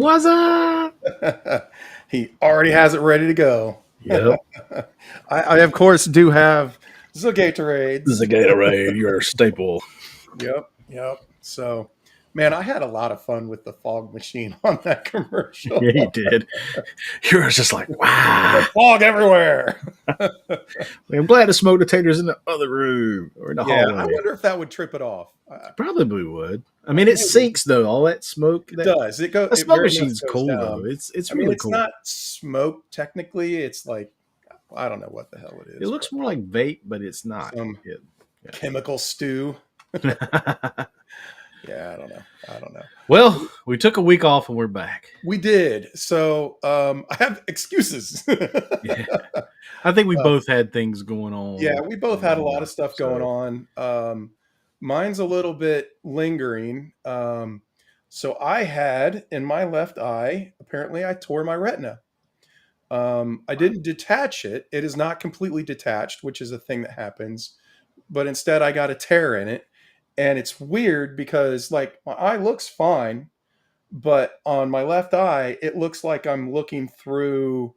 What's up? He already has it ready to go. Yep. I of course do have the This is a Gatorades. Gatorade. You're a staple. Yep. So, man, I had a lot of fun with the fog machine on that Yeah, you commercial. did. You were just like, wow. Fog everywhere. I'm glad the smoke detector's in the other room or in the Yeah, I hallway. wonder if that would trip it off. Probably would. I mean, it Maybe sinks though. All that smoke. it That does. the It smoke very much machine's goes cool though. down. It's I mean, really it's cool. not smoke technically. It's like I don't know what the hell it It is, but looks more like vape, but it's not. some It, chemical stew. yeah. Yeah, I don't know. Well, we took a week off and we're back. We did. So I have excuses. Yeah. I think we both had things going Yeah, on. we both had a lot of stuff going on. Mine's a little bit lingering. So I had in my left eye, apparently I tore my retina. I didn't detach it. It is not completely detached, which is a thing that happens. But instead, I got a tear in it. And it's weird because, like, my eye looks fine, but on my left eye, it looks like I'm looking through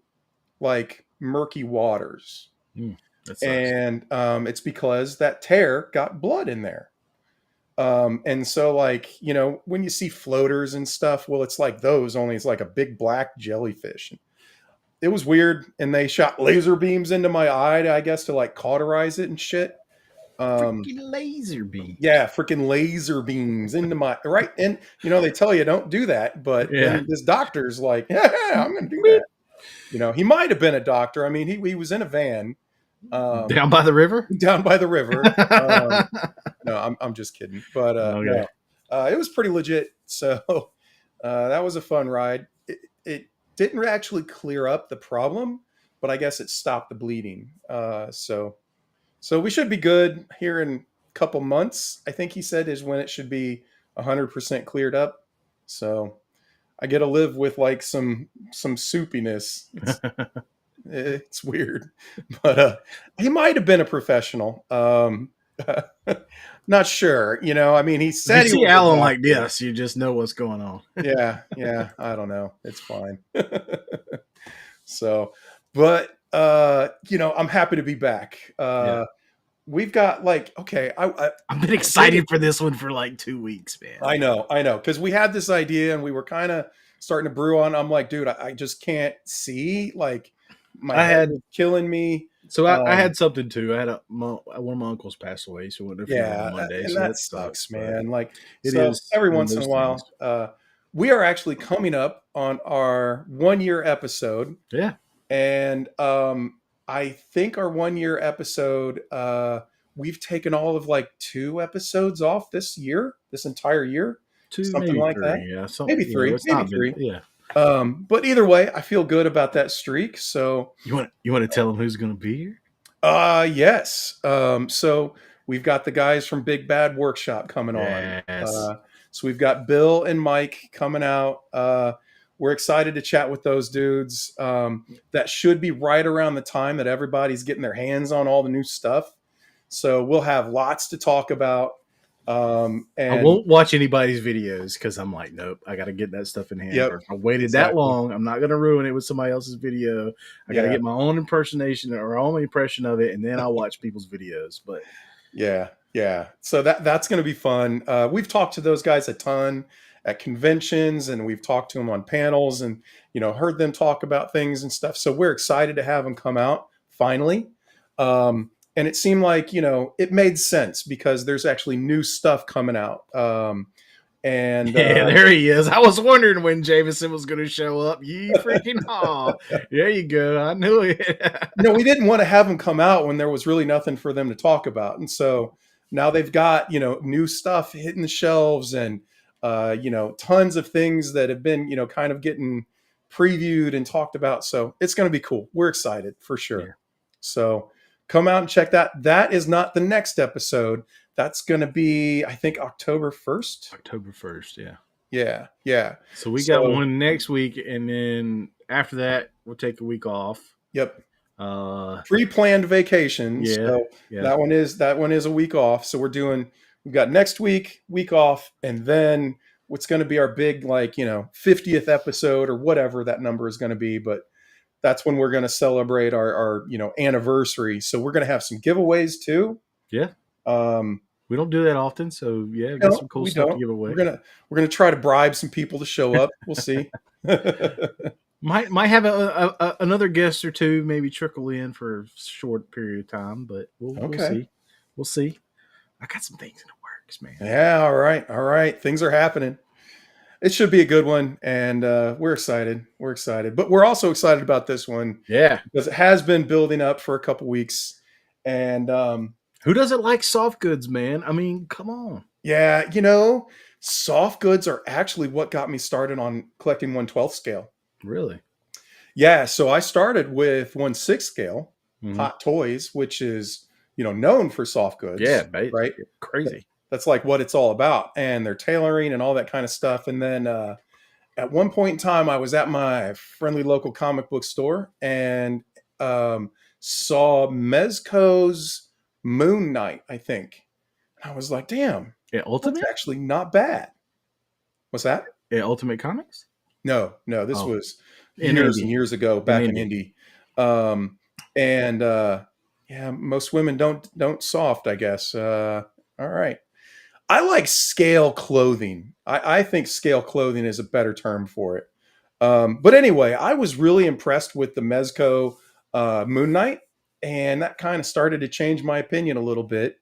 like murky waters. That sucks. And it's because that tear got blood in there. And so, like, you know, when you see floaters and stuff, well, it's like those, only it's like a big black jellyfish. It was weird. And they shot laser beams into my eye, I guess, to like cauterize it and shit. Freaking laser beam. Yeah, freaking laser beams into my right. And you know, they tell you don't do that, but Yeah. then this doctor's like, yeah, I'm gonna do that. You know, he might have been a doctor. I mean, he was in a van Down by the river? down by the river. No, I'm just kidding. But Okay. no, it was pretty legit. So that was a fun ride. It didn't actually clear up the problem, but I guess it stopped the bleeding. So we should be good here in a couple months. I think he said is when it should be 100% cleared up. So I get to live with like some soupiness. It's weird, but he might have been a professional. Not sure. You know, I mean, he If said you he see was a Alan like doctor. this, you just know what's going on. Yeah. I don't know. It's fine. So, but you know, I'm happy to be back. Yeah. We've got like okay, I've been excited for this one for like 2 weeks, man. I know, because we had this idea and we were kind of starting to brew on. I'm like, dude, I just can't see. Like, my head was killing me. So I had something too. I had one of my uncles passed away, so I went to funeral Yeah, on Monday. and So that sucks, sucks, man. Like, it so is every one of once in a those things. while, we are actually coming up on our 1 year episode. Yeah. And I think our 1 year episode, we've taken all of like 2 episodes off this entire year, 2, something maybe like 3. that. Yeah. Maybe Yeah, 3, it's maybe not 3. been. Yeah. But either way, I feel good about that streak. So You want to tell them who's going to be here? yes. So we've got the guys from Big Bad Workshop coming on. Yes. So we've got Bill and Mike coming out. We're excited to chat with those dudes. That should be right around the time that everybody's getting their hands on all the new stuff. So we'll have lots to talk about. And I won't watch anybody's videos because I'm like, nope, I got to get that stuff in hand. Yep, Or if I waited exactly. that long, I'm not going to ruin it with somebody else's video. I got to get my own impersonation or own impression of it, and then I'll watch people's videos. But yeah. So that's going to be fun. We've talked to those guys a ton at conventions, and we've talked to them on panels, and you know, heard them talk about things and stuff. So we're excited to have them come out finally. And it seemed like, you know, it made sense because there's actually new stuff coming out. And yeah, there he is. I was wondering when Jameson was going to show up. You freaking there you go. I knew it. No, we didn't want to have him come out when there was really nothing for them to talk about. And so now they've got, you know, new stuff hitting the shelves and, you know, tons of things that have been, you know, kind of getting previewed and talked about. So it's going to be cool. We're excited for sure. Yeah. So come out and check that. That is not the next episode. That's going to be, I think, October 1st. October 1st, yeah. Yeah. So we got one next week, and then after that, we'll take a week off. Yep. Pre-planned vacations. Yeah. So that one is a week off. So we've got next week off, and then what's going to be our big, like, 50th episode or whatever that number is going to be. But that's when we're going to celebrate our anniversary. So we're going to have some giveaways too. Yeah. Um, We don't do that often, so yeah, got some cool stuff to give away. We're gonna try to bribe some people to show up. We'll see. might have another guest or two maybe trickle in for a short period of time, but we'll see. We'll see. I got some things in the works, man. Yeah, all right. Things are happening. It should be a good one, and we're excited. We're excited, but we're also excited about this one. Yeah, because it has been building up for a couple weeks, and who doesn't like soft goods, man? I mean, come on. Yeah, soft goods are actually what got me started on collecting 1/12 scale. Really? Yeah, so I started with 1/6 scale, Hot Toys, which is known for soft goods. Yeah, right. Crazy. That's like what it's all about, and their tailoring and all that kind of stuff. And then at one point in time, I was at my friendly local comic book store and saw Mezco's Moon Knight, I think. I was like, damn, yeah, Ultimate? That's actually not bad. What's that? Yeah, Ultimate Comics? No, this was years and years ago back in Indy. Yeah, most women don't soft, I guess. All right. I like scale clothing. I think scale clothing is a better term for it. But anyway, I was really impressed with the Mezco Moon Knight, and that kind of started to change my opinion a little bit.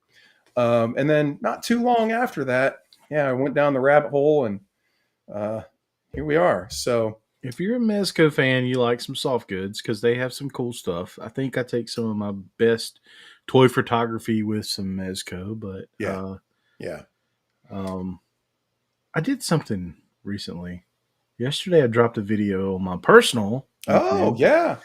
And then not too long after that, I went down the rabbit hole, and here we are. So if you're a Mezco fan, you like some soft goods because they have some cool stuff. I think I take some of my best toy photography with some Mezco, but I did something recently. Yesterday, I dropped a video on my personal. Oh, yeah.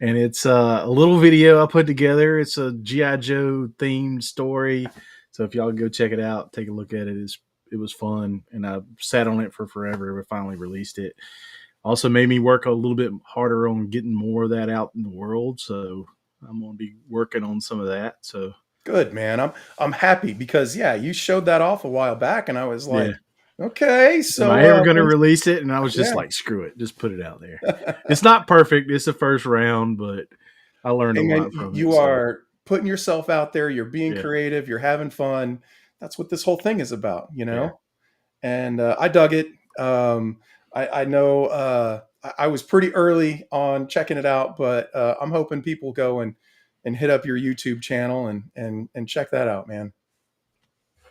And it's a little video I put together. It's a G.I. Joe themed story. So if y'all go check it out, take a look at it. It was fun. And I sat on it for forever. We finally released it. Also made me work a little bit harder on getting more of that out in the world. So I'm going to be working on some of that. So good, man. I'm happy because, you showed that off a while back. And I was like, okay, so am I ever going to release it? And I was just like, screw it, just put it out there. It's not perfect. It's the first round, but I learned a lot from it. You are putting yourself out there. You're being creative. You're having fun. That's what this whole thing is about, And I dug it. I know I was pretty early on checking it out, but I'm hoping people go and hit up your YouTube channel and check that out, man.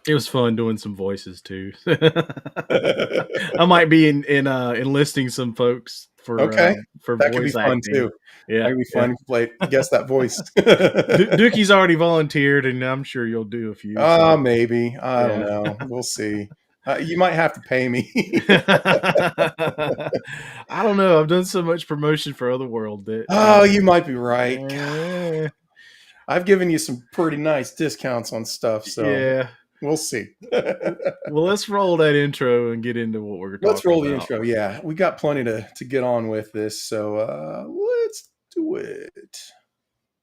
It was fun doing some voices too. I might be enlisting some folks for that voice could be fun acting. too. Yeah, that'd be fun to guess that voice. Dookie's already volunteered, and I'm sure you'll do a few. Maybe I don't know. We'll see. You might have to pay me. I don't know. I've done so much promotion for Otherworld that. You might be right. I've given you some pretty nice discounts on stuff, so we'll see. Well, let's roll that intro and get into what we're talking about. Let's roll the intro. Yeah, we got plenty to get on with this, so let's do it.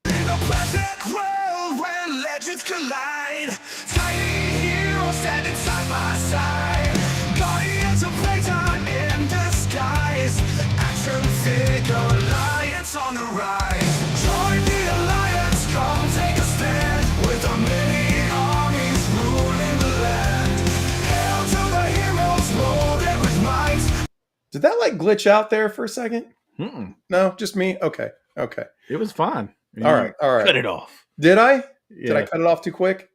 In a perfect world where legends collide, tiny heroes standing side by side, guardians of playtime in disguise, action figure alliance on the rise. Join the alliance, come take a stand with a mini armies ruling the land. Hail to the heroes, molded with might. Did that glitch out there for a second? No, just me. Okay. It was fine. All right. Cut it off. Did I? Yeah. Did I cut it off too quick?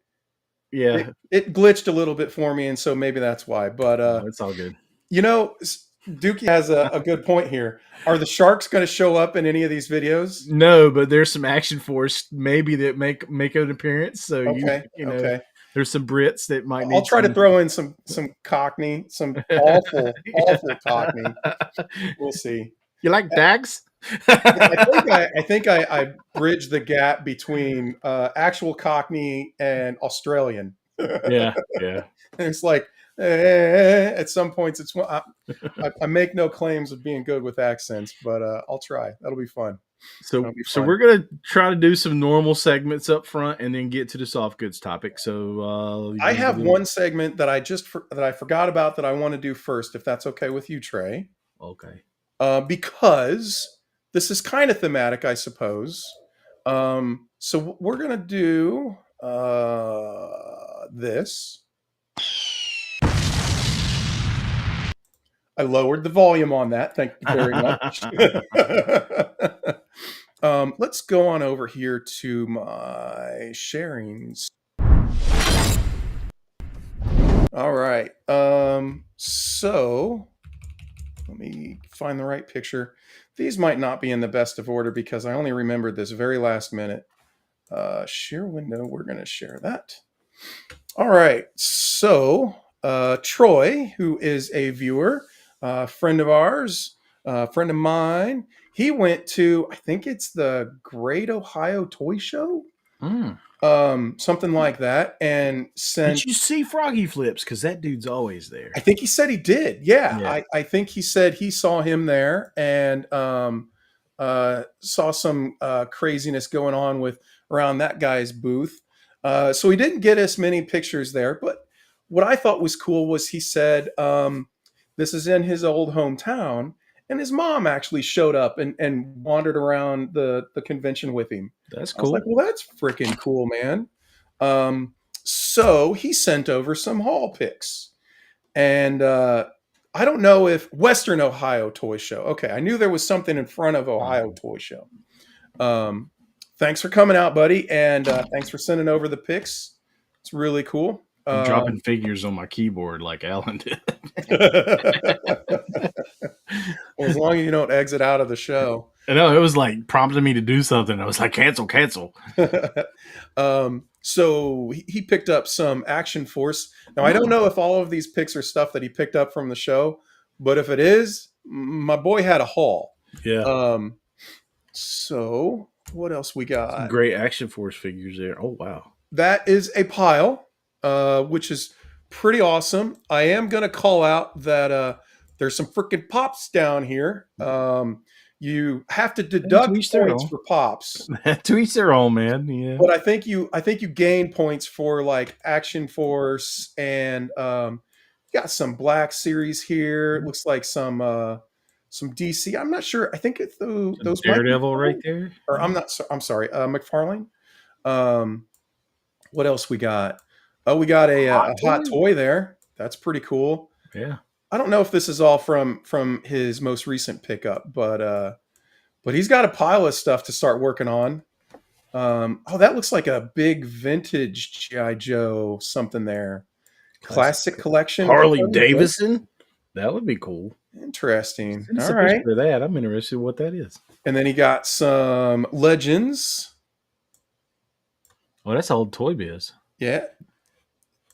Yeah. It glitched a little bit for me, and so maybe that's why. But it's all good. Dookie has a good point here. Are the sharks going to show up in any of these videos? No, but there's some Action Force maybe that make an appearance. So there's some Brits that might. I'll try to throw in some Cockney, some awful Cockney. We'll see. You like dags? I think I bridged the gap between actual Cockney and Australian. Yeah. And it's like At some points, it's I make no claims of being good with accents, but I'll try. That'll be fun. So That'll be so fun. we're gonna try to do some normal segments up front, and then get to the soft goods topic. So I have one segment that I forgot about that I want to do first, if that's okay with you, Trey. Okay. Because this is kind of thematic, I suppose. So we're gonna do this. I lowered the volume on that. Thank you very much. Let's go on over here to my sharings. All right. So let me find the right picture. These might not be in the best of order because I only remembered this very last minute. Share window. We're going to share that. All right. So Troy, who is a viewer, friend of ours, friend of mine, he went to, I think it's the Great Ohio Toy Show, something like that, and sent. Did you see Froggy Flips? Because that dude's always there. I think he said he did. Yeah. I think he said he saw him there and saw some craziness going on with around that guy's booth. So he didn't get us many pictures there, but what I thought was cool was he said this is in his old hometown, and his mom actually showed up and wandered around the convention with him. That's I was cool. like, well, that's freaking cool, man. So he sent over some haul pics. And I don't know if Western Ohio Toy Show. Okay, I knew there was something in front of Ohio Toy Show. Thanks for coming out, buddy, and thanks for sending over the pics. It's really cool. I'm dropping figures on my keyboard like Alan did. Well, as long as you don't exit out of the show. No, it was like prompting me to do something. I was like, cancel. So he picked up some Action Force. Now, I don't know if all of these pics are stuff that he picked up from the show, but if it is, my boy had a haul. Yeah. So what else we got? Some great Action Force figures there. Oh, wow. That is a pile, which is pretty awesome. I am going to call out that there's some freaking pops down here. You have to deduct points for pops. To each their own, man. Yeah. But I think you gain points for like Action Force, and you got some Black Series here. It looks like some DC. I'm not sure. I think it's those Daredevil right there. Or I'm sorry, McFarlane. What else we got? Oh, we got a hot toy there. That's pretty cool. Yeah. I don't know if this is all from his most recent pickup, but he's got a pile of stuff to start working on. Oh, that looks like a big vintage G.I. Joe something there. Classic collection. Harley Davidson? That would be cool. Interesting. All right. For that, I'm interested in what that is. And then he got some Legends. Oh, that's old Toy Biz. Yeah.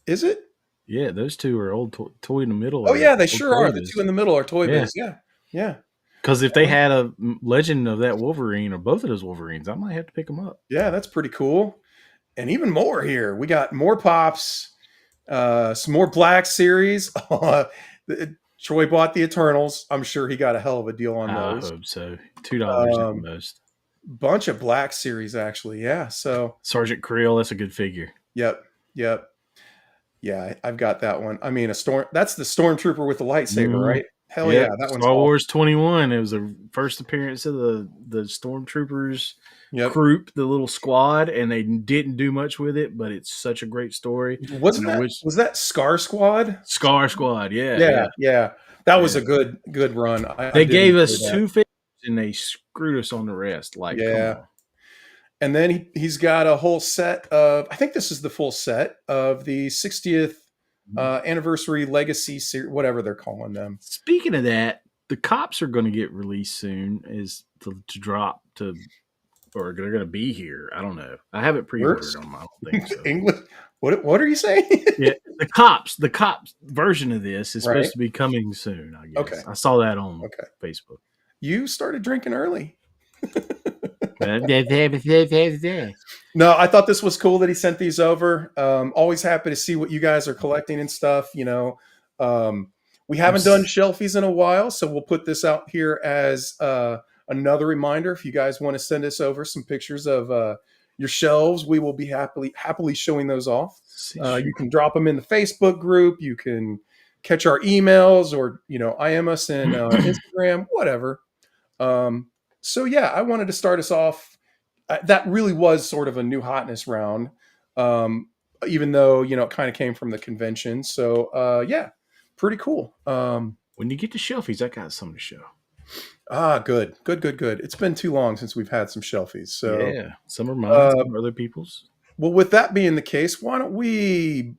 Is it? Yeah, those two are old Toy in the middle. Oh, yeah, they sure are. The two in the middle are Toy Biz. Yeah. Yeah. Because if they had a Legend of that Wolverine or both of those Wolverines, I might have to pick them up. Yeah, that's pretty cool. And even more here. We got more Pops, some more Black Series. Troy bought the Eternals. I'm sure he got a hell of a deal on those. I hope so. $2 at the most. Bunch of Black Series, actually. Yeah. So Sergeant Creel, that's a good figure. Yep. Yeah, I've got that one. I mean, that's the Stormtrooper with the lightsaber, right? Hell yeah, that one's Star Wars 21. It was the first appearance of the Stormtroopers group, the little squad, and they didn't do much with it, but it's such a great story. Was that Scar Squad? Scar Squad, yeah. That was a good run. They gave us 2 figures and they screwed us on the rest. Like, come on. And then he's got a whole set of, I think this is the full set of the 60th anniversary legacy series, whatever they're calling them. Speaking of that, the Cops are going to get released soon, is to drop to, or they're going to be here. I don't know. I have it pre-ordered on my own thing. So. English. What are you saying? Yeah, the cops version of this is supposed to be coming soon, I guess. Okay. I saw that on Facebook. You started drinking early. No, I thought this was cool that he sent these over. Always happy to see what you guys are collecting and stuff. You know, We haven't done shelfies in a while, so we'll put this out here as another reminder. If you guys want to send us over some pictures of your shelves, we will be happily showing those off. You can drop them in the Facebook group. You can catch our emails, or IM us in Instagram, whatever. So yeah, I wanted to start us off. That really was sort of a new hotness round, even though it kind of came from the convention. So yeah, pretty cool. When you get to shelfies, I got something to show. Good. It's been too long since we've had some shelfies. So yeah, some are mine, some are other people's. Well, with that being the case, why don't we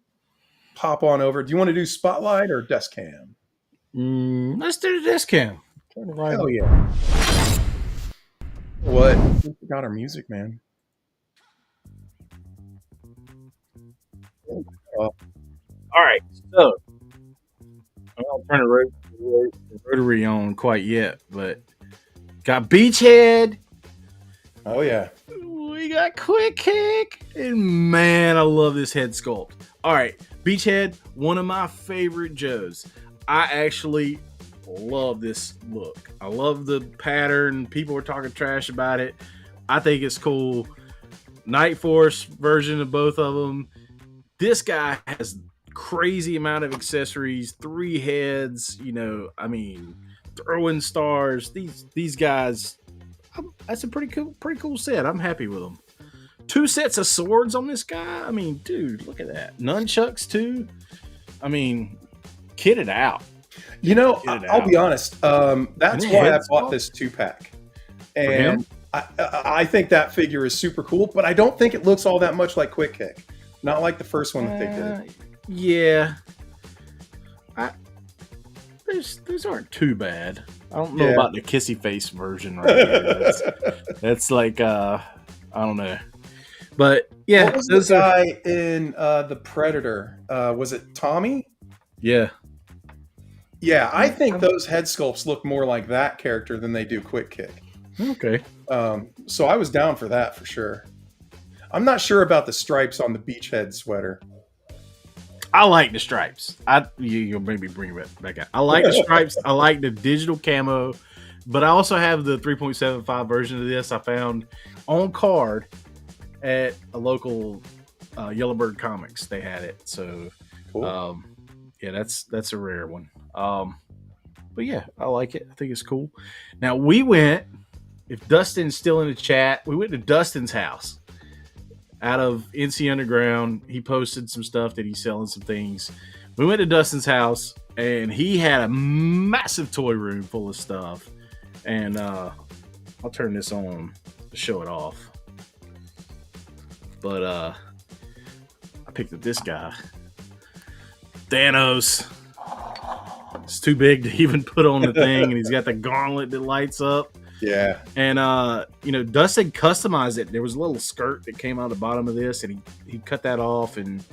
pop on over? Do you want to do spotlight or desk cam? Let's do the desk cam. Turn it right. Hell yeah! What? We forgot our music, man. All right, so I don't turn the rotary on quite yet, but got Beachhead. Oh yeah, we got Quick Kick, and man, I love this head sculpt. All right, Beachhead, one of my favorite Joes. I actually love this look. I love the pattern. People are talking trash about it. I think it's cool. Night Force version of both of them. This guy has crazy amount of accessories, 3 heads, throwing stars. These guys, that's a pretty cool set. I'm happy with them. 2 sets of swords on this guy. I mean, dude, look at that. Nunchucks too. I mean, kid it out. I'll be honest. That's why I bought this 2-pack. And I think that figure is super cool, but I don't think it looks all that much like Quick Kick. Not like the first one that they did. Yeah. Those aren't too bad. I don't know about the kissy face version right here. That's like I don't know. But yeah, what was the guy in the Predator? Was it Tommy? Yeah. Yeah, I think those head sculpts look more like that character than they do Quick Kick. Okay. So I was down for that for sure. I'm not sure about the stripes on the Beachhead sweater. I like the stripes. You'll maybe bring it back out. I like the stripes. I like the digital camo, but I also have the 3.75 version of this I found on card at a local Yellowbird Comics. They had it. So cool. Yeah, that's a rare one. But yeah, I like it. I think it's cool. Now we went, if Dustin's still in the chat, we went to Dustin's house out of NC Underground. He posted some stuff that he's selling some things. We went to Dustin's house and he had a massive toy room full of stuff. And I'll turn this on to show it off. But I picked up this guy. Thanos. It's too big to even put on the thing, and he's got the gauntlet that lights up. Yeah. And Dustin customized it. There was a little skirt that came out the bottom of this, and he cut that off and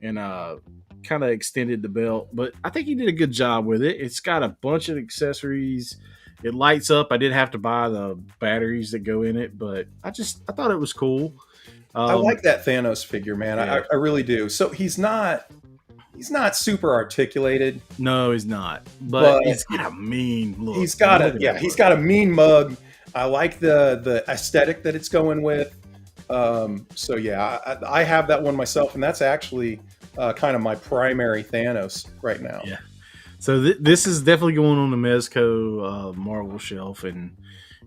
kind of extended the belt. But I think he did a good job with it. It's got a bunch of accessories. It lights up. I did have to buy the batteries that go in it, but I thought it was cool. I like that Thanos figure, man. Yeah. I really do. So he's not super articulated. No, he's not. But he's got a mean look. He's got a mean mug. I like the aesthetic that it's going with. So yeah, I have that one myself, and that's actually kind of my primary Thanos right now. Yeah. So this is definitely going on the Mezco Marvel shelf, and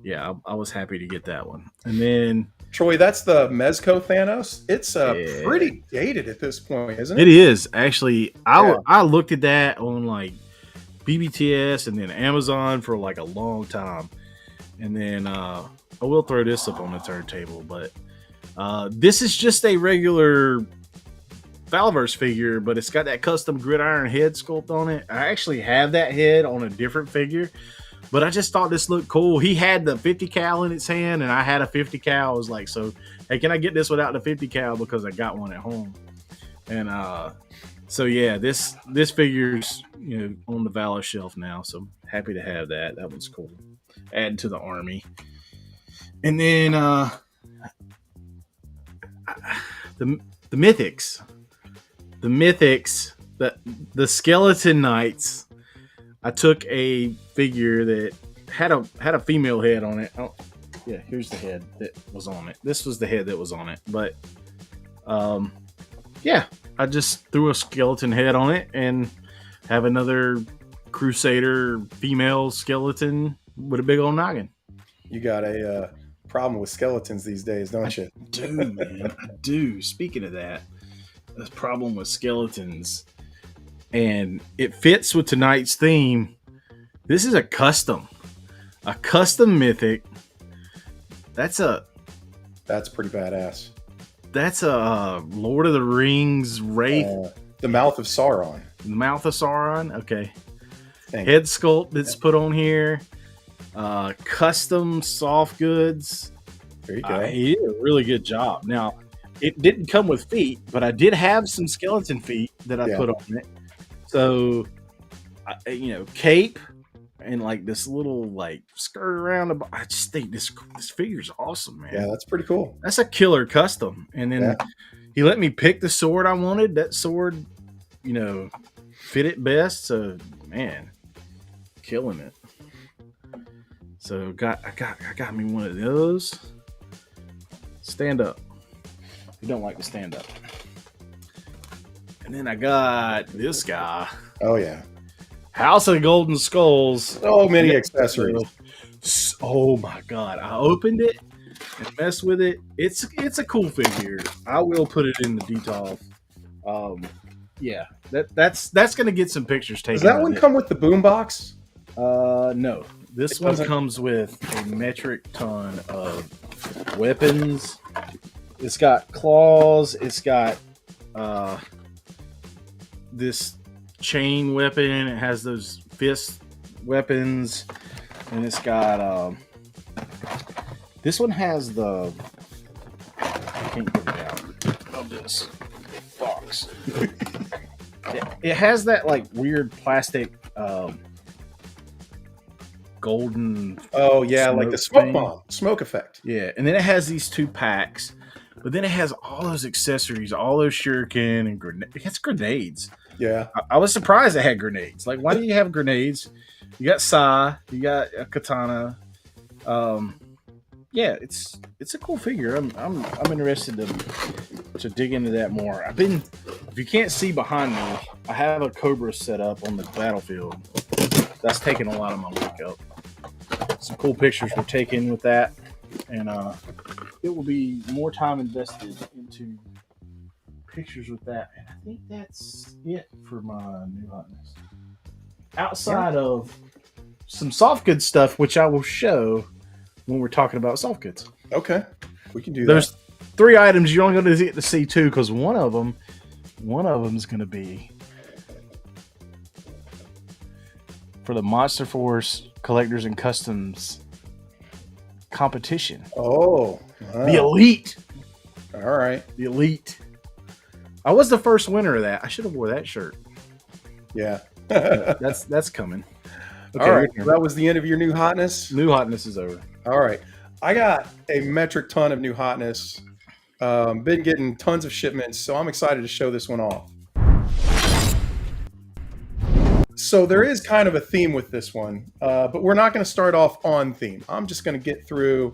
yeah, I was happy to get that one. And then Troy, that's the Mezco Thanos. It's pretty dated at this point, isn't it? It is actually. I looked at that on like BBTS and then Amazon for like a long time, and then I will throw this up on the turntable. But this is just a regular Falaverse figure, but it's got that custom gridiron head sculpt on it. I actually have that head on a different figure. But I just thought this looked cool. He had the 50 cal in his hand, and I had a 50 cal. I was like, so, hey, can I get this without the 50 cal? Because I got one at home. And so, yeah, this figure's, on the Valor shelf now. So, happy to have that. That one's cool. Add to the army. And then the Mythics. The Mythics, the Skeleton Knights. I took a figure that had a female head on it. Oh, yeah, here's the head that was on it. This was the head that was on it. But yeah, I just threw a skeleton head on it and have another Crusader female skeleton with a big old noggin. You got a problem with skeletons these days, don't you? Do, man. I do. Speaking of that, the problem with skeletons, and it fits with tonight's theme. This is a custom mythic. That's pretty badass. That's a Lord of the Rings Wraith. The Mouth of Sauron. The Mouth of Sauron. Okay. Head sculpt that's put on here. Custom soft goods. There you go. He did a really good job. Now, it didn't come with feet, but I did have some skeleton feet that I put on it. So, cape and like this little like skirt around the. I just think this figure's awesome, man. Yeah, that's pretty cool. That's a killer custom. And then he let me pick the sword I wanted. That sword, fit it best. So, man, killing it. So I got me one of those. Stand up. You don't like to stand up. And then I got this guy. Oh yeah. House of Golden Skulls. So many accessories. Oh my god. I opened it and messed with it. It's a cool figure. I will put it in the detail. Yeah. That's gonna get some pictures taken. Does that one come with the boombox? No. This one comes with a metric ton of weapons. It's got claws. It's got this chain weapon. It has those fist weapons. And it's got... this one has the... I can't get it out of this box. it has that like weird plastic... golden like the smoke bomb smoke effect. Yeah, and then it has these 2 packs, but then it has all those accessories, all those shuriken and grenades. It has grenades. Yeah, I was surprised it had grenades. Like, why do you have grenades? You got sai, you got a katana. Yeah, it's a cool figure. I'm interested to dig into that more. If you can't see behind me, I have a Cobra set up on the battlefield. That's taking a lot of my makeup. Some cool pictures were taken with that, and it will be more time invested into pictures with that. And I think that's it for my new hotness. Outside of some soft goods stuff, which I will show when we're talking about soft goods. Okay, we can do There's that. 3 items you're only going to get to see 2, because one of them is going to be for the Monster Force Collectors and Customs competition. Oh, wow. The Elite. All right. The Elite. I was the first winner of that. I should have wore that shirt. Yeah. That's coming. Okay, all right. So that was the end of your new hotness. New hotness is over. All right. I got a metric ton of new hotness. Been getting tons of shipments, so I'm excited to show this one off. So there is kind of a theme with this one, but we're not going to start off on theme. I'm just going to get through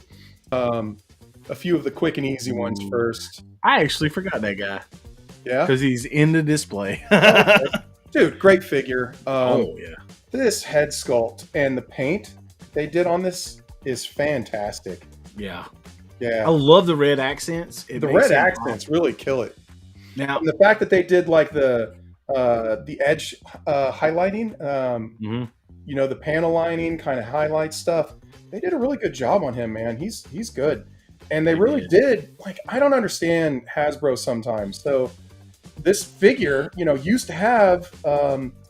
a few of the quick and easy ones first. I actually forgot that guy. Yeah? Because he's in the display. Dude, great figure. Oh, yeah. This head sculpt and the paint they did on this is fantastic. Yeah. Yeah. I love the red accents. The red accents really kill it. Now, and the fact that they did like the edge highlighting, the panel lining kind of highlight stuff. They did a really good job on him, man. He's good. And they really did. Like, I don't understand Hasbro sometimes. So this figure, used to have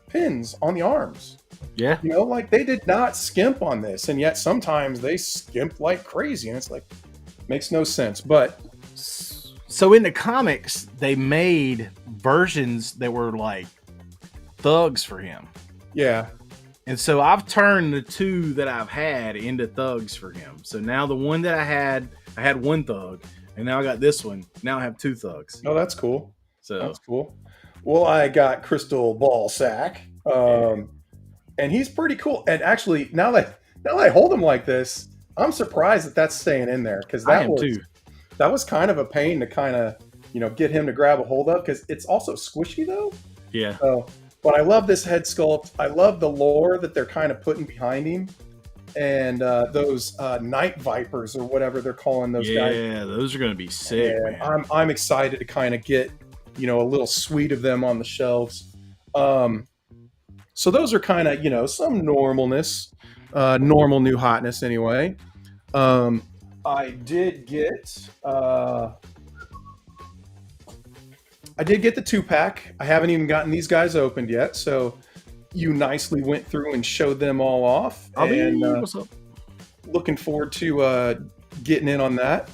pins on the arms. Yeah. Like they did not skimp on this. And yet sometimes they skimp like crazy. And it's like, makes no sense. But so in the comics, they made versions that were like thugs for him. Yeah. And so I've turned the 2 that I've had into thugs for him. So now the one that I had 1 thug, and now I got this one. Now I have 2 thugs. Oh, that's cool. So that's cool. Well, I got Crystal Ball Sack, Yeah. and he's pretty cool. And actually, now that I hold him like this, I'm surprised that that's staying in there because I that am was too. that was kind of a pain to kind of get him to grab a hold of because it's also squishy though. Yeah. So, but I love this head sculpt. I love the lore that they're kind of putting behind him, and those night vipers or whatever they're calling those guys. Yeah, those are gonna be sick, And man. I'm excited to kind of get a little suite of them on the shelves. Um, so those are kind of some normalness, normal new hotness anyway. Um, I did get the 2-pack. I haven't even gotten these guys opened yet, so you nicely went through and showed them all off, I'll and be. What's up? looking forward to getting in on that.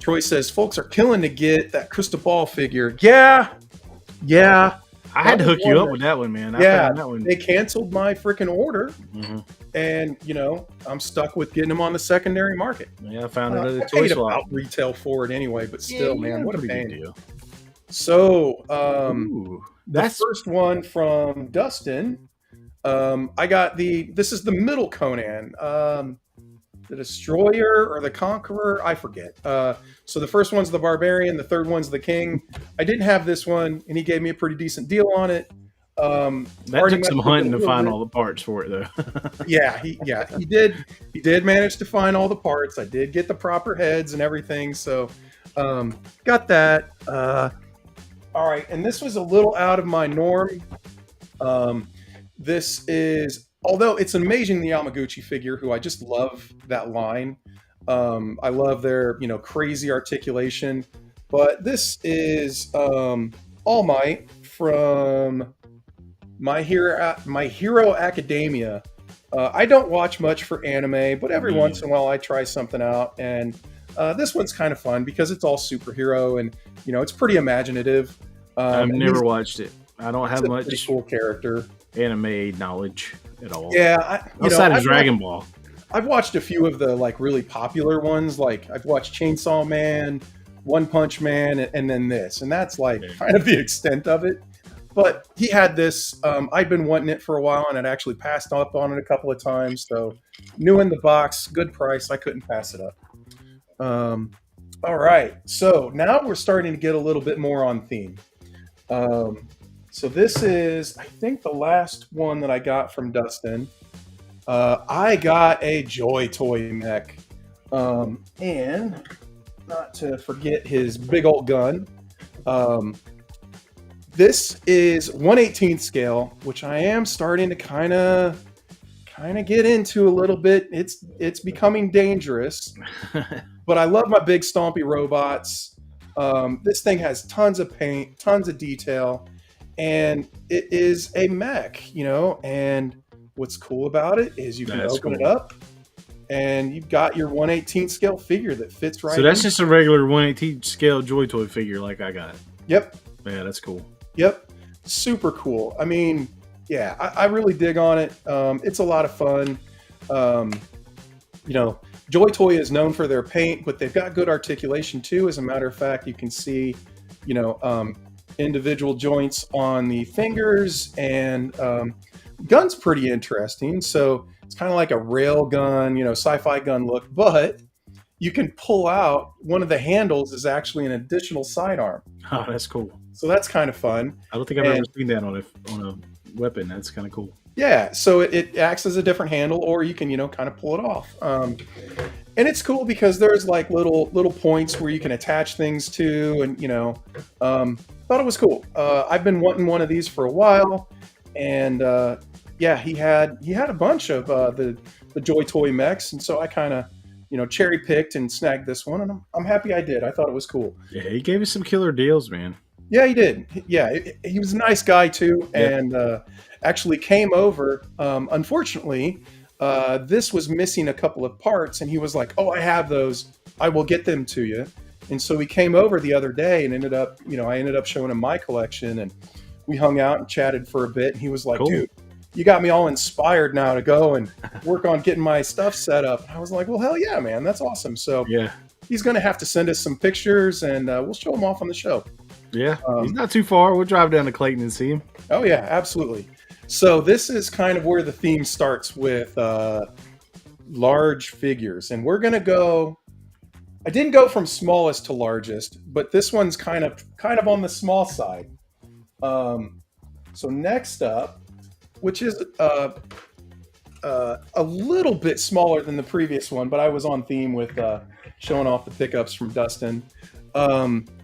Troy says folks are killing to get that crystal ball figure. Yeah. I That had to was hook you one up that- with that one, man. I Yeah, found that one. they canceled my freaking order, Hmm. and I'm stuck with getting them on the secondary market. Yeah, I found it at I a toy paid swap. about retail for it anyway, but Yeah, still, you man, got what a pretty good pain. deal. So, Ooh, the that's first one from Dustin, I got this is the middle Conan, the Destroyer or the Conqueror, I forget. So the first one's the Barbarian, the third one's the King. I didn't have this one, and he gave me a pretty decent deal on it. that Already took some messed with it hunting a to little find bit. all the parts for it, though. Yeah, he did manage to find all the parts. I did get the proper heads and everything, so got that. All right, and this was a little out of my norm. This is, although it's an amazing the Yamaguchi figure, who I just love that line. I love their crazy articulation, but this is All Might from My Hero Academia. I don't watch much for anime, but every Me once either. in a while I try something out, and this one's kind of fun because it's all superhero and it's pretty imaginative. I've And never watched it. I don't he's have a pretty much cool character. anime knowledge at all. Yeah, Outside of Dragon Ball. I've watched a few of the really popular ones. Like I've watched Chainsaw Man, One Punch Man, and then this, and that's kind of the extent of it. But he had this. I'd been wanting it for a while, and I'd actually passed up on it a couple of times. So new in the box, good price. I couldn't pass it up. All right, so now we're starting to get a little bit more on theme. So this is, I think, the last one that I got from Dustin. I got a Joy Toy mech, and not to forget his big old gun. This is 1/18 scale, which I am starting to kind of get into a little bit. It's becoming dangerous, but I love my big stompy robots. This thing has tons of paint, tons of detail, and it is a mech, and what's cool about it is you can That's open it cool. up and you've got your 1/18 scale figure that fits right So that's in. just a regular 1/18 scale Joy Toy figure like I got. Yep. Yeah, that's cool. Yep. Super cool. I mean, yeah, I really dig on it. It's a lot of fun. Um, Joy Toy is known for their paint, but they've got good articulation too. As a matter of fact, you can see, individual joints on the fingers, and gun's pretty interesting. So it's kind of like a rail gun, sci-fi gun look, but you can pull out one of the handles is actually an additional sidearm. Oh, that's cool. So that's kind of fun. I don't think I've ever And seen that on a weapon. That's kind of cool. yeah, so it acts as a different handle, or you can, kind of pull it off. And it's cool because there's like little points where you can attach things to, and thought it was cool. I've been wanting one of these for a while, and yeah, he had a bunch of the Joy Toy mechs, and so I kind of cherry picked and snagged this one, and I'm happy I did. I thought it was cool. Yeah, he gave us some killer deals, man. Yeah, he did. Yeah, he was a nice guy too, Yep. and actually came over. Unfortunately, this was missing a couple of parts, and he was like, "Oh, I have those. I will get them to you." And so he came over the other day, and I ended up showing him my collection, and we hung out and chatted for a bit. And he was like, Cool. "Dude, you got me all inspired now to go and work on getting my stuff set up." And I was like, "Well, hell yeah, man, that's awesome." So Yeah. he's going to have to send us some pictures, and we'll show them off on the show. Yeah, he's not too far. We'll drive down to Clayton and see him. Oh yeah, absolutely. So this is kind of where the theme starts with large figures, and we're gonna go. I didn't go from smallest to largest, but this one's kind of on the small side. So next up, which is a little bit smaller than the previous one, but I was on theme with showing off the pickups from Dustin.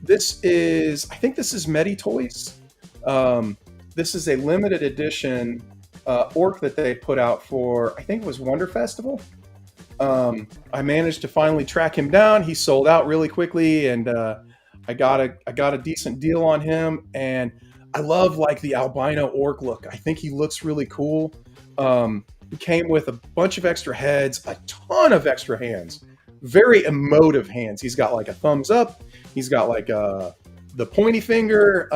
This is, I think this is Medi Toys. This is a limited edition orc that they put out for, I think it was Wonder Festival. I managed to finally track him down. He sold out really quickly, and I got a decent deal on him. And I love like the albino orc look. I think he looks really cool. He came with a bunch of extra heads, a ton of extra hands, very emotive hands. He's got like a thumbs up. He's got like the pointy finger.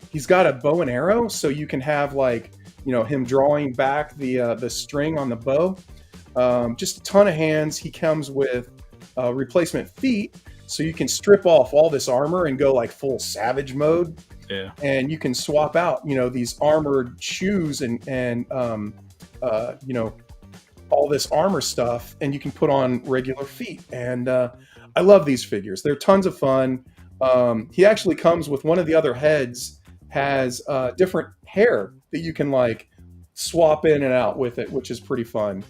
He's got a bow and arrow, so you can have like, you know, him drawing back the string on the bow. Just a ton of hands. He comes with replacement feet, so you can strip off all this armor and go like full savage mode. Yeah. And you can swap out, you know, these armored shoes and you know, all this armor stuff, and you can put on regular feet. And I love these figures. They're tons of fun. He actually comes with one of the other heads has different hair that you can like swap in and out with it, which is pretty fun.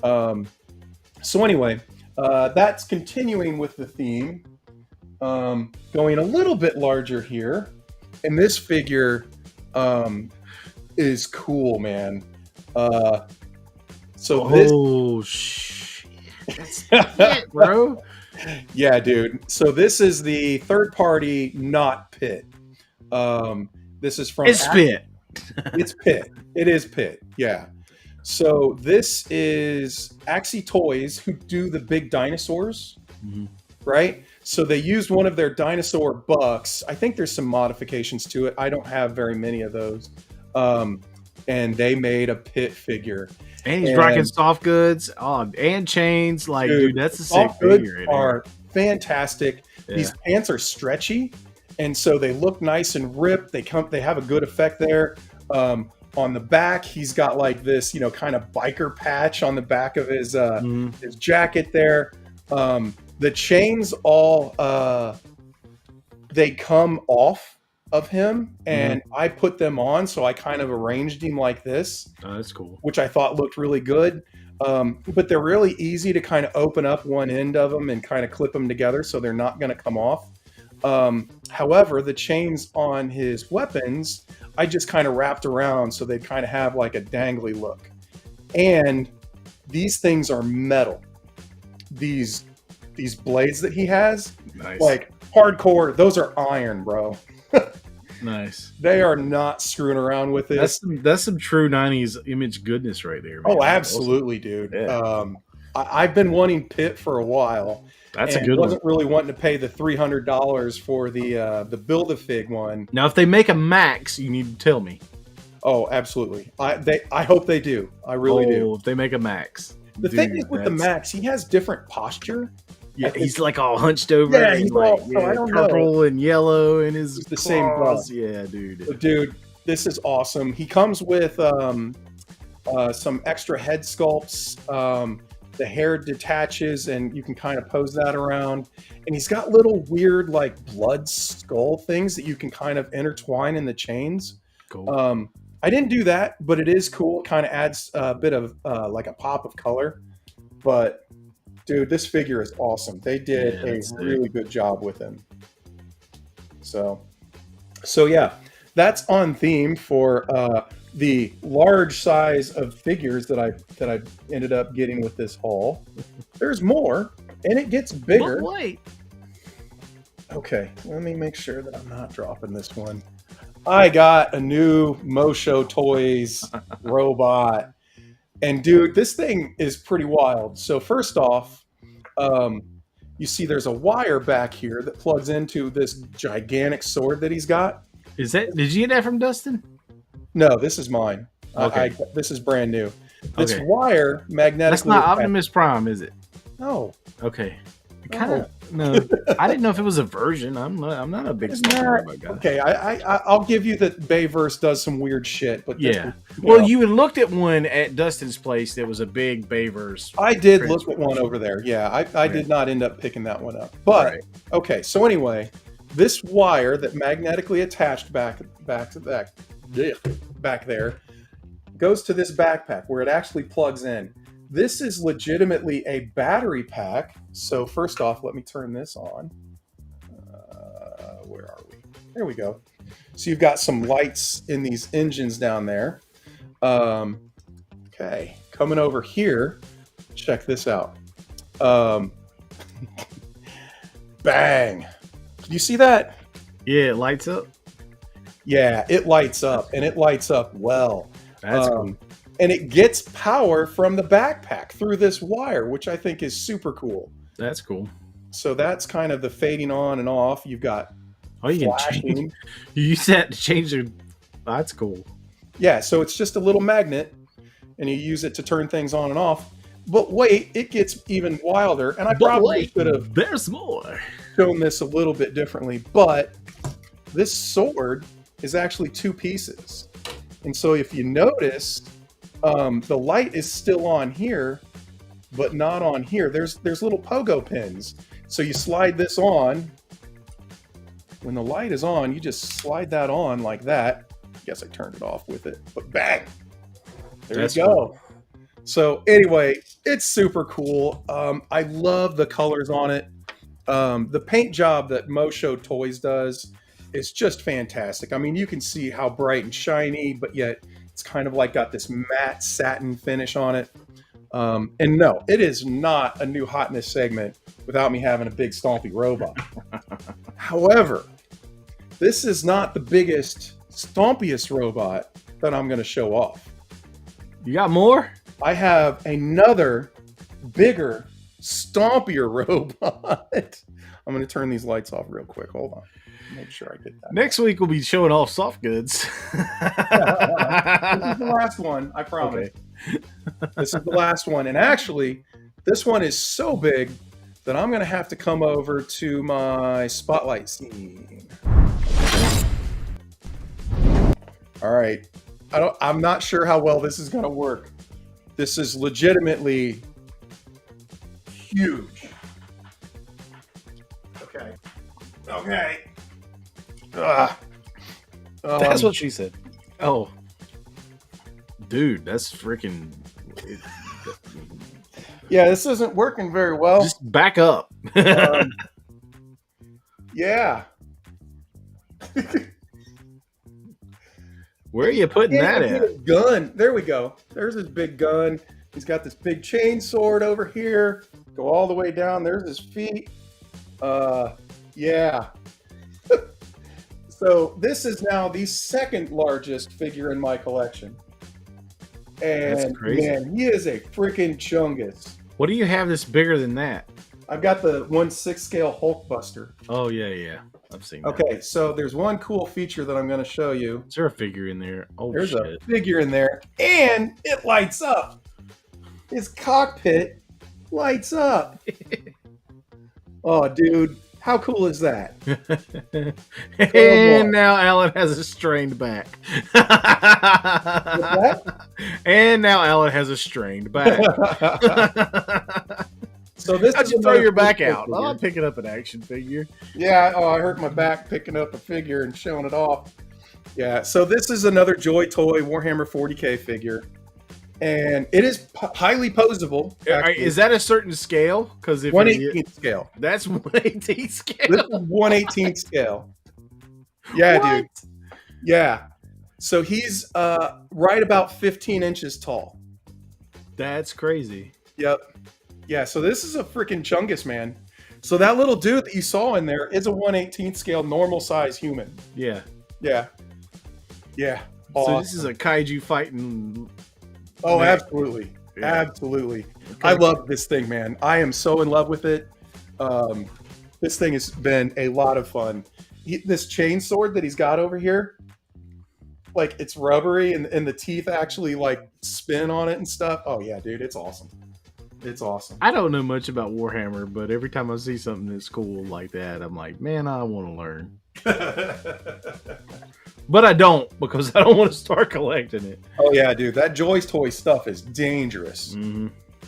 So anyway, that's continuing with the theme, going a little bit larger here. And this figure is cool, man. So this, shit, that's it, bro. Yeah, dude. So this is the third party, not Pit. This is from It's Pit. It's Pit. It is Pit. Yeah. So this is Axie Toys, who do the big dinosaurs, right? So they used one of their dinosaur bucks. I think there's some modifications to it. I don't have very many of those. And they made a Pit figure. And he's rocking soft goods and chains. Like, dude, that's a sick figure. Soft goods are fantastic. Yeah. These pants are stretchy, and so they look nice and ripped. They have a good effect there. On the back, he's got like this, you know, kind of biker patch on the back of his jacket there. The chains all they come off of him, and I put them on, so I kind of arranged him like this. Oh, that's cool. Which I thought looked really good. But they're really easy to kind of open up one end of them and kind of clip them together, so they're not going to come off. However, the chains on his weapons, I just kind of wrapped around so they kind of have like a dangly look. And these things are metal. These blades that he has, nice. Like hardcore, those are iron, bro. Nice. They are not screwing around with it. That's some true 90s image goodness right there, man. Oh, absolutely, dude. Yeah. I've been wanting Pit for a while. That's a good one. I wasn't really wanting to pay the $300 for the Build-A-Fig one. Now, if they make a Max, you need to tell me. Oh, absolutely. I hope they do. I really do. If they make a Max. The thing is with the Max, he has different posture. Yeah, he's like all hunched over. Yeah, he's like, all, I don't purple and yellow in his the same buff. Yeah, dude. But dude, this is awesome. He comes with some extra head sculpts. The hair detaches, and you can kind of pose that around. And he's got little weird, like blood skull things that you can kind of intertwine in the chains. Cool. I didn't do that, but it is cool. It kind of adds a bit of like a pop of color. But dude, this figure is awesome. They did a really good job with him. So yeah, that's on theme for the large size of figures that I ended up getting with this haul. There's more, and it gets bigger. But wait. Okay, let me make sure that I'm not dropping this one. I got a new Mosho Toys robot. And dude, this thing is pretty wild. So first off, you see there's a wire back here that plugs into this gigantic sword that he's got. Did you get that from Dustin? No, this is mine. Okay. This is brand new. This wire magnetically. That's not Optimus Prime, is it? No. Okay. Kind Oh, of no. I didn't know if it was a version. I'm not a big Stumpy Robot guy. okay. I'll give you that Bayverse does some weird shit, but this Yeah. was, Well, you had looked at one at Dustin's place that was a big Bayverse. I did look at one over there. Yeah, I did not end up picking that one up. But Right. okay, so anyway, this wire that magnetically attached back there goes to this backpack where it actually plugs in. This is legitimately a battery pack. So first off, let me turn this on. Where are we? There we go. So you've got some lights in these engines down there. Okay, coming over here, check this out. Bang! Can you see that? Yeah, it lights up. Yeah, it lights up, and it lights up well. That's cool. And it gets power from the backpack through this wire, which I think is super cool. That's cool. So that's kind of the fading on and off. You've got you can flashing. change. You use that to change your. That's cool. Yeah, so it's just a little magnet, and you use it to turn things on and off. But wait, it gets even wilder, and I probably should have There's more. shown this a little bit differently, but this sword is actually two pieces. And so if you notice, the light is still on here, but not on here. There's little pogo pins. So you slide this on. When the light is on, you just slide that on like that. I guess I turned it off with it, but bang! There you go. Cool. So anyway, it's super cool. I love the colors on it. The paint job that Mosho Toys does is just fantastic. I mean, you can see how bright and shiny, but yet it's kind of like got this matte satin finish on it. And no, it is not a new hotness segment without me having a big stompy robot. However, this is not the biggest, stompiest robot that I'm going to show off. You got more? I have another bigger, stompier robot. I'm going to turn these lights off real quick. Hold on. Make sure I get that. Next week we'll be showing off soft goods. This is the last one, I promise. Okay. This is the last one. And actually, this one is so big that I'm going to have to come over to my spotlight scene. All right. I'm not sure how well this is going to work. This is legitimately huge. Okay. Okay. That's what she said. Oh. Dude, that's freaking... Yeah, this isn't working very well. Just back up. Yeah. Where are you putting that at? Gun. There we go. There's his big gun. He's got this big chain sword over here. Go all the way down. There's his feet. Yeah. So this is now the second largest figure in my collection. And that's crazy. Man, he is a freaking chungus. What do you have that's bigger than that? I've got the 1/6 scale Hulkbuster. Oh, yeah. I've seen that. Okay, so there's one cool feature that I'm going to show you. Is there a figure in there? Oh, there's shit. a figure in there, and it lights up. His cockpit lights up. Oh, dude. How cool is that? And now Alan has a strained back. And now Alan has a strained back. So this how'd you throw your back out? Oh, I'm picking up an action figure. Yeah, I hurt my back picking up a figure and showing it off. Yeah, so this is another Joy Toy Warhammer 40K figure. And it is highly posable. Is that a certain scale? Because if 1/18 scale. That's 1/18 scale. This is 1/18 scale. Yeah, what? Dude. Yeah. So he's right about 15 inches tall. That's crazy. Yep. Yeah, so this is a freaking chungus, man. So that little dude that you saw in there is a 1/18 scale normal size human. Yeah. Yeah. Yeah. Awesome. So this is a kaiju fighting... Oh, absolutely. Yeah. Absolutely. Okay. I love this thing, man. I am so in love with it. This thing has been a lot of fun. This chain sword that he's got over here, like it's rubbery and the teeth actually like spin on it and stuff. Oh yeah, dude, it's awesome. It's awesome. I don't know much about Warhammer, but every time I see something that's cool like that, I'm like, man, I want to learn. But I don't, because I don't want to start collecting it. Oh yeah, dude, that Joy's Toy stuff is dangerous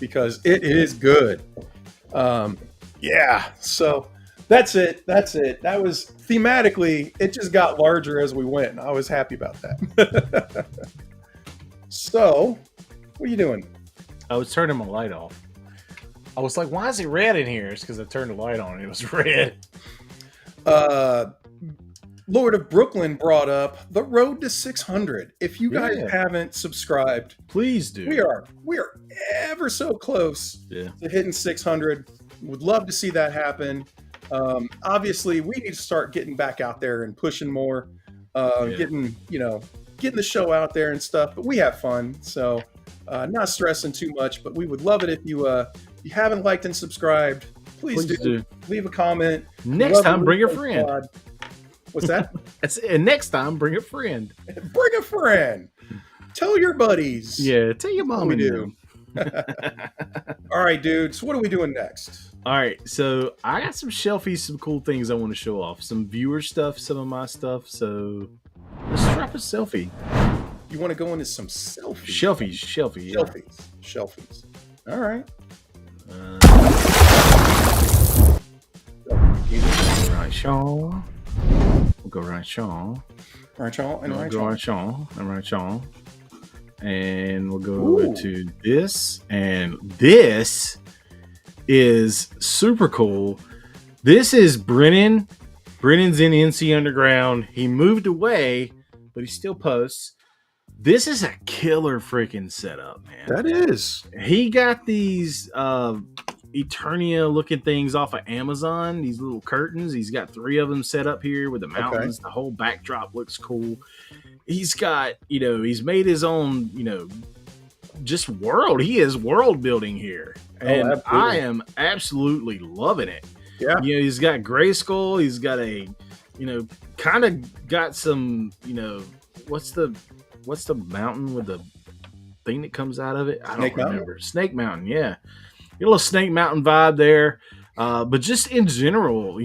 because it is good. Yeah, so that's it. That was thematically, it just got larger as we went, and I was happy about that. So, what are you doing? I was turning my light off. I was like, why is it red in here? It's because I turned the light on and it was red. Lord of Brooklyn brought up the road to 600. If you guys haven't subscribed, please do. We are ever so close to hitting 600. Would love to see that happen. Obviously, we need to start getting back out there and pushing more, getting the show out there and stuff. But we have fun, so not stressing too much. But we would love it if you haven't liked and subscribed. Please do. Leave a comment. Next time, bring a friend. Squad. What's that? And next time, bring a friend. Bring a friend. Tell your buddies. Yeah, tell your mom and do. All right, dude. So what are we doing next? All right, so I got some shelfies, some cool things I want to show off. Some viewer stuff, some of my stuff. So let's drop a selfie. You want to go into some selfies? Shelfies. All right. Right, Sean. We'll go right, Sean. Right, Sean. And right, Sean. And right, Sean. And we'll go to this. And this is super cool. This is Brennan. Brennan's in NC Underground. He moved away, but he still posts. This is a killer freaking setup, man. That is. He got these Eternia looking things off of Amazon, these little curtains. He's got 3 of them set up here with the mountains. The whole backdrop looks cool. He's got, he's made his own, just world. He is world building here. And I am absolutely loving it. Yeah. He's got Grayskull. He's got a, kind of got some, what's the mountain with the thing that comes out of it? I don't remember. Snake Mountain, yeah. A little Snake Mountain vibe there. But just in general,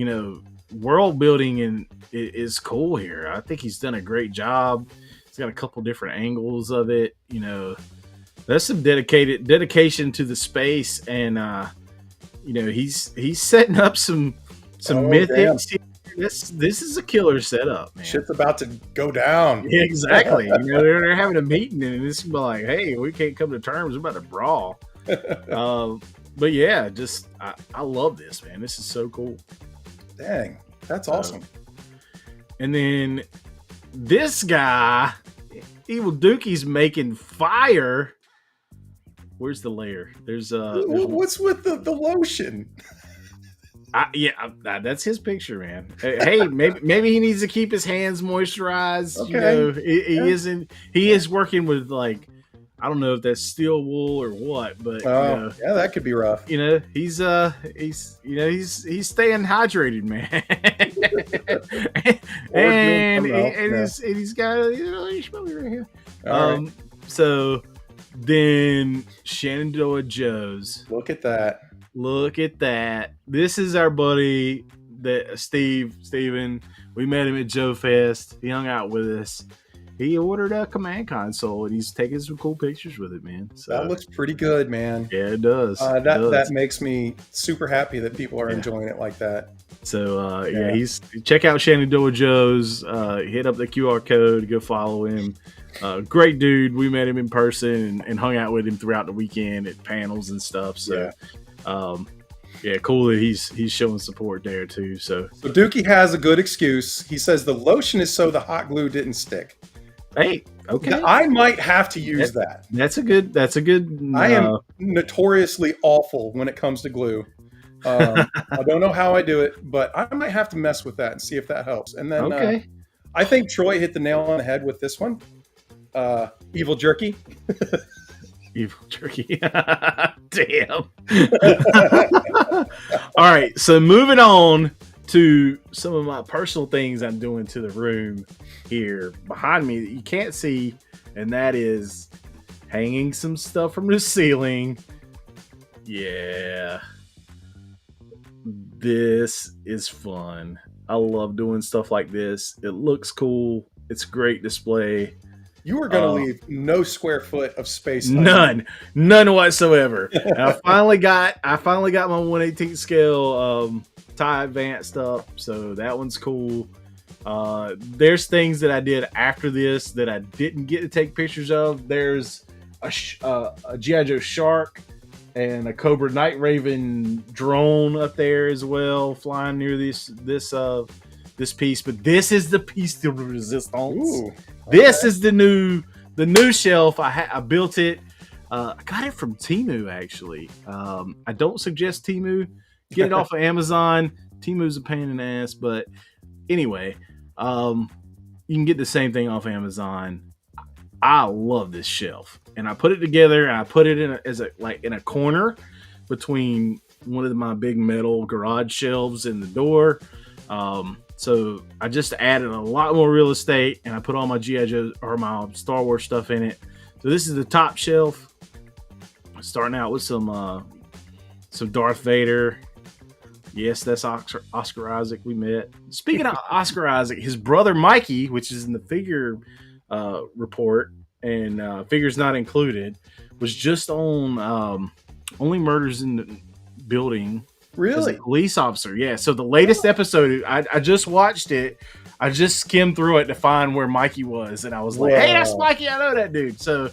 world building and is cool here. I think he's done a great job. He's got a couple different angles of it. That's some dedication to the space, and he's setting up some mythics. This is a killer setup, man. Shit's about to go down. Yeah, exactly. They're having a meeting, and it's like, hey, we can't come to terms. We're about to brawl. But yeah, just I love this, man. This is so cool. Dang, that's awesome. And then this guy, Evil Dookie's making fire. Where's the layer? There's what's with the lotion? That's his picture, man. Hey, maybe he needs to keep his hands moisturized. Okay. He is working with, like, I don't know if that's steel wool or what, but yeah, that could be rough. He's staying hydrated, man. and he's got he's probably right here. Right. So then Shenandoah Joe's. Look at that. This is our buddy Steven. We met him at Joe Fest. He hung out with us. He ordered a command console, and he's taking some cool pictures with it, man. So that looks pretty good, man. Yeah, it does. That makes me super happy that people are enjoying it like that. So he's check out Shenandoah Joe's. Hit up the QR code, go follow him. Great dude. We met him in person and hung out with him throughout the weekend at panels and stuff. So cool that he's showing support there too. So Dookie has a good excuse. He says the lotion is so the hot glue didn't stick. Hey, okay. I might have to use that. That's a good. I am notoriously awful when it comes to glue. I don't know how I do it, but I might have to mess with that and see if that helps. And then I think Troy hit the nail on the head with this one. Evil Jerky. Evil Jerky. Damn. All right, so moving on to some of my personal things I'm doing to the room here behind me that you can't see, and that is hanging some stuff from the ceiling. Yeah. This is fun. I love doing stuff like this. It looks cool. It's a great display. You were going to leave no square foot of space. None whatsoever. And I finally got my 1/18 scale tie advanced up, so that one's cool. There's things that I did after this that I didn't get to take pictures of. There's a G.I. Joe shark and a Cobra Night Raven drone up there as well, flying near this piece. But this is the piece de resistance. Ooh, okay. This is the new shelf. I built it. I got it from Temu actually. I don't suggest Temu. Get it off of Amazon. Temu's a pain in the ass, but anyway, you can get the same thing off Amazon. I love this shelf, and I put it together, and I put it in a corner between one of my big metal garage shelves and the door. So I just added a lot more real estate, and I put all my G.I. Joe or my Star Wars stuff in it. So this is the top shelf. Starting out with some Darth Vader. Yes, that's Oscar Isaac we met. Speaking of Oscar Isaac, his brother Mikey, which is in the figure report and figures not included, was just on Only Murders in the Building. Really? As a police officer. Yeah. So the latest episode, I just watched it. I just skimmed through it to find where Mikey was, and I was like, "Hey, that's Mikey! I know that dude." So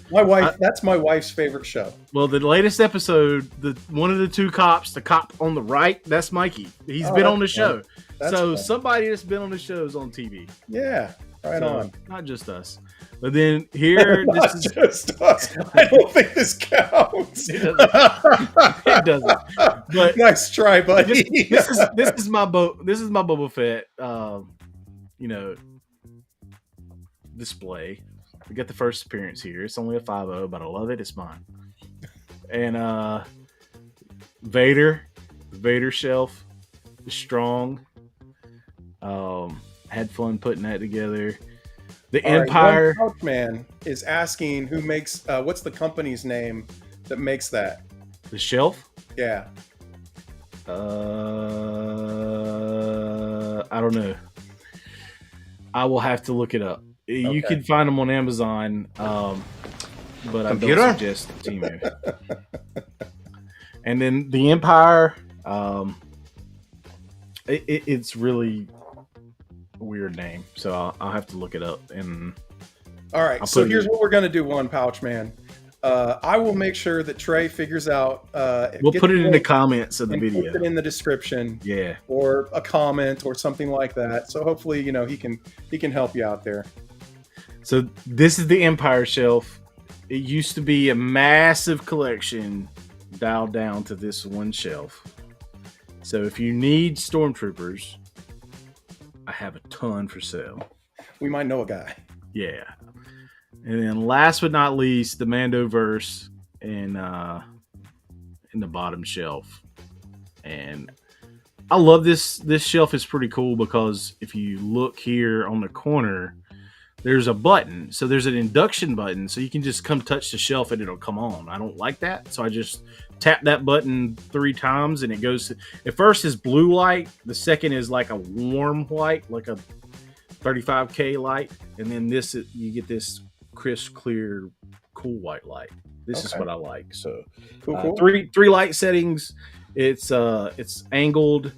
that's my wife's favorite show. Well, the latest episode, one of the two cops, the cop on the right, that's Mikey. He's been on the show. So somebody that's been on the show is on TV. Yeah, right on. Not just us. But then here, not just us. I don't think this counts. It doesn't. But nice try, buddy. This is my Boba Fett. Display. We got the first appearance here. It's only a 5.0, but I love it. It's mine. And Vader shelf is strong. Had fun putting that together. The Empire Couchman is asking who makes what's the company's name that makes that? The shelf? Yeah. I don't know. I will have to look it up. Okay. You can find them on Amazon, but I don't suggest Temu. And then the Empire, it's really a weird name, so I'll have to look it up. And all right, so here's what we're gonna do, One Pouch Man. I will make sure that Trey figures out. We'll put it in the comments of the video. Put it in the description, yeah, or a comment or something like that. So hopefully, he can help you out there. So this is the Empire shelf. It used to be a massive collection, dialed down to this one shelf. So if you need stormtroopers, I have a ton for sale. We might know a guy. Yeah. And then last but not least, the Mandoverse in the bottom shelf. And I love this. This shelf is pretty cool because if you look here on the corner, there's a button. So there's an induction button. So you can just come touch the shelf and it'll come on. I don't like that. So I just tap that button 3 times and it goes. At first is blue light. The second is like a warm white, like a 35K light. And then you get this crisp, clear, cool white light. This is what I like. So cool. Three light settings. It's angled.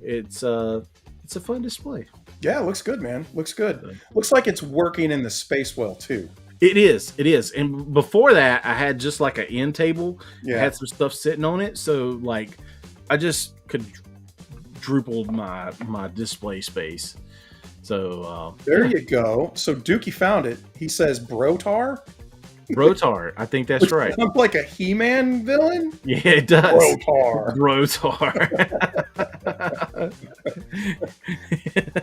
It's a fun display. Yeah, it looks good, man. Looks good. Looks like it's working in the space well too. It is. And before that, I had just like an end table. Yeah. I had some stuff sitting on it, so like I just could quadruple my display space. So there you go. So Dookie found it. He says Brotar. Brotar. I think that's right. Sounds like a He-Man villain. Yeah, it does. Brotar.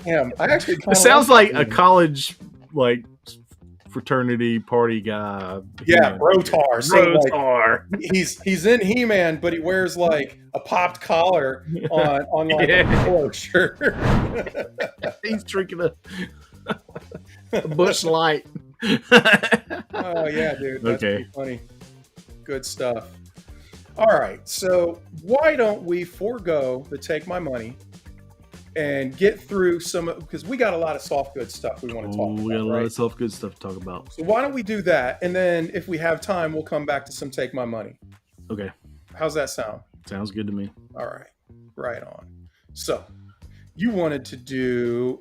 Damn, I actually. It sounds like a college fraternity party guy. Yeah, Brotar. Brotar. So he's in He-Man, but he wears like a popped collar on like a polo shirt. He's drinking a Busch Light. Oh yeah, dude. That's pretty funny. Good stuff. All right, so why don't we forego the take my money and get through because we got a lot of soft goods stuff we want to talk about. We got a lot right? of soft good stuff to talk about. So why don't we do that, and then if we have time, we'll come back to some take my money. Okay, How's that sound? sounds good to me. All right, right on. So you wanted to do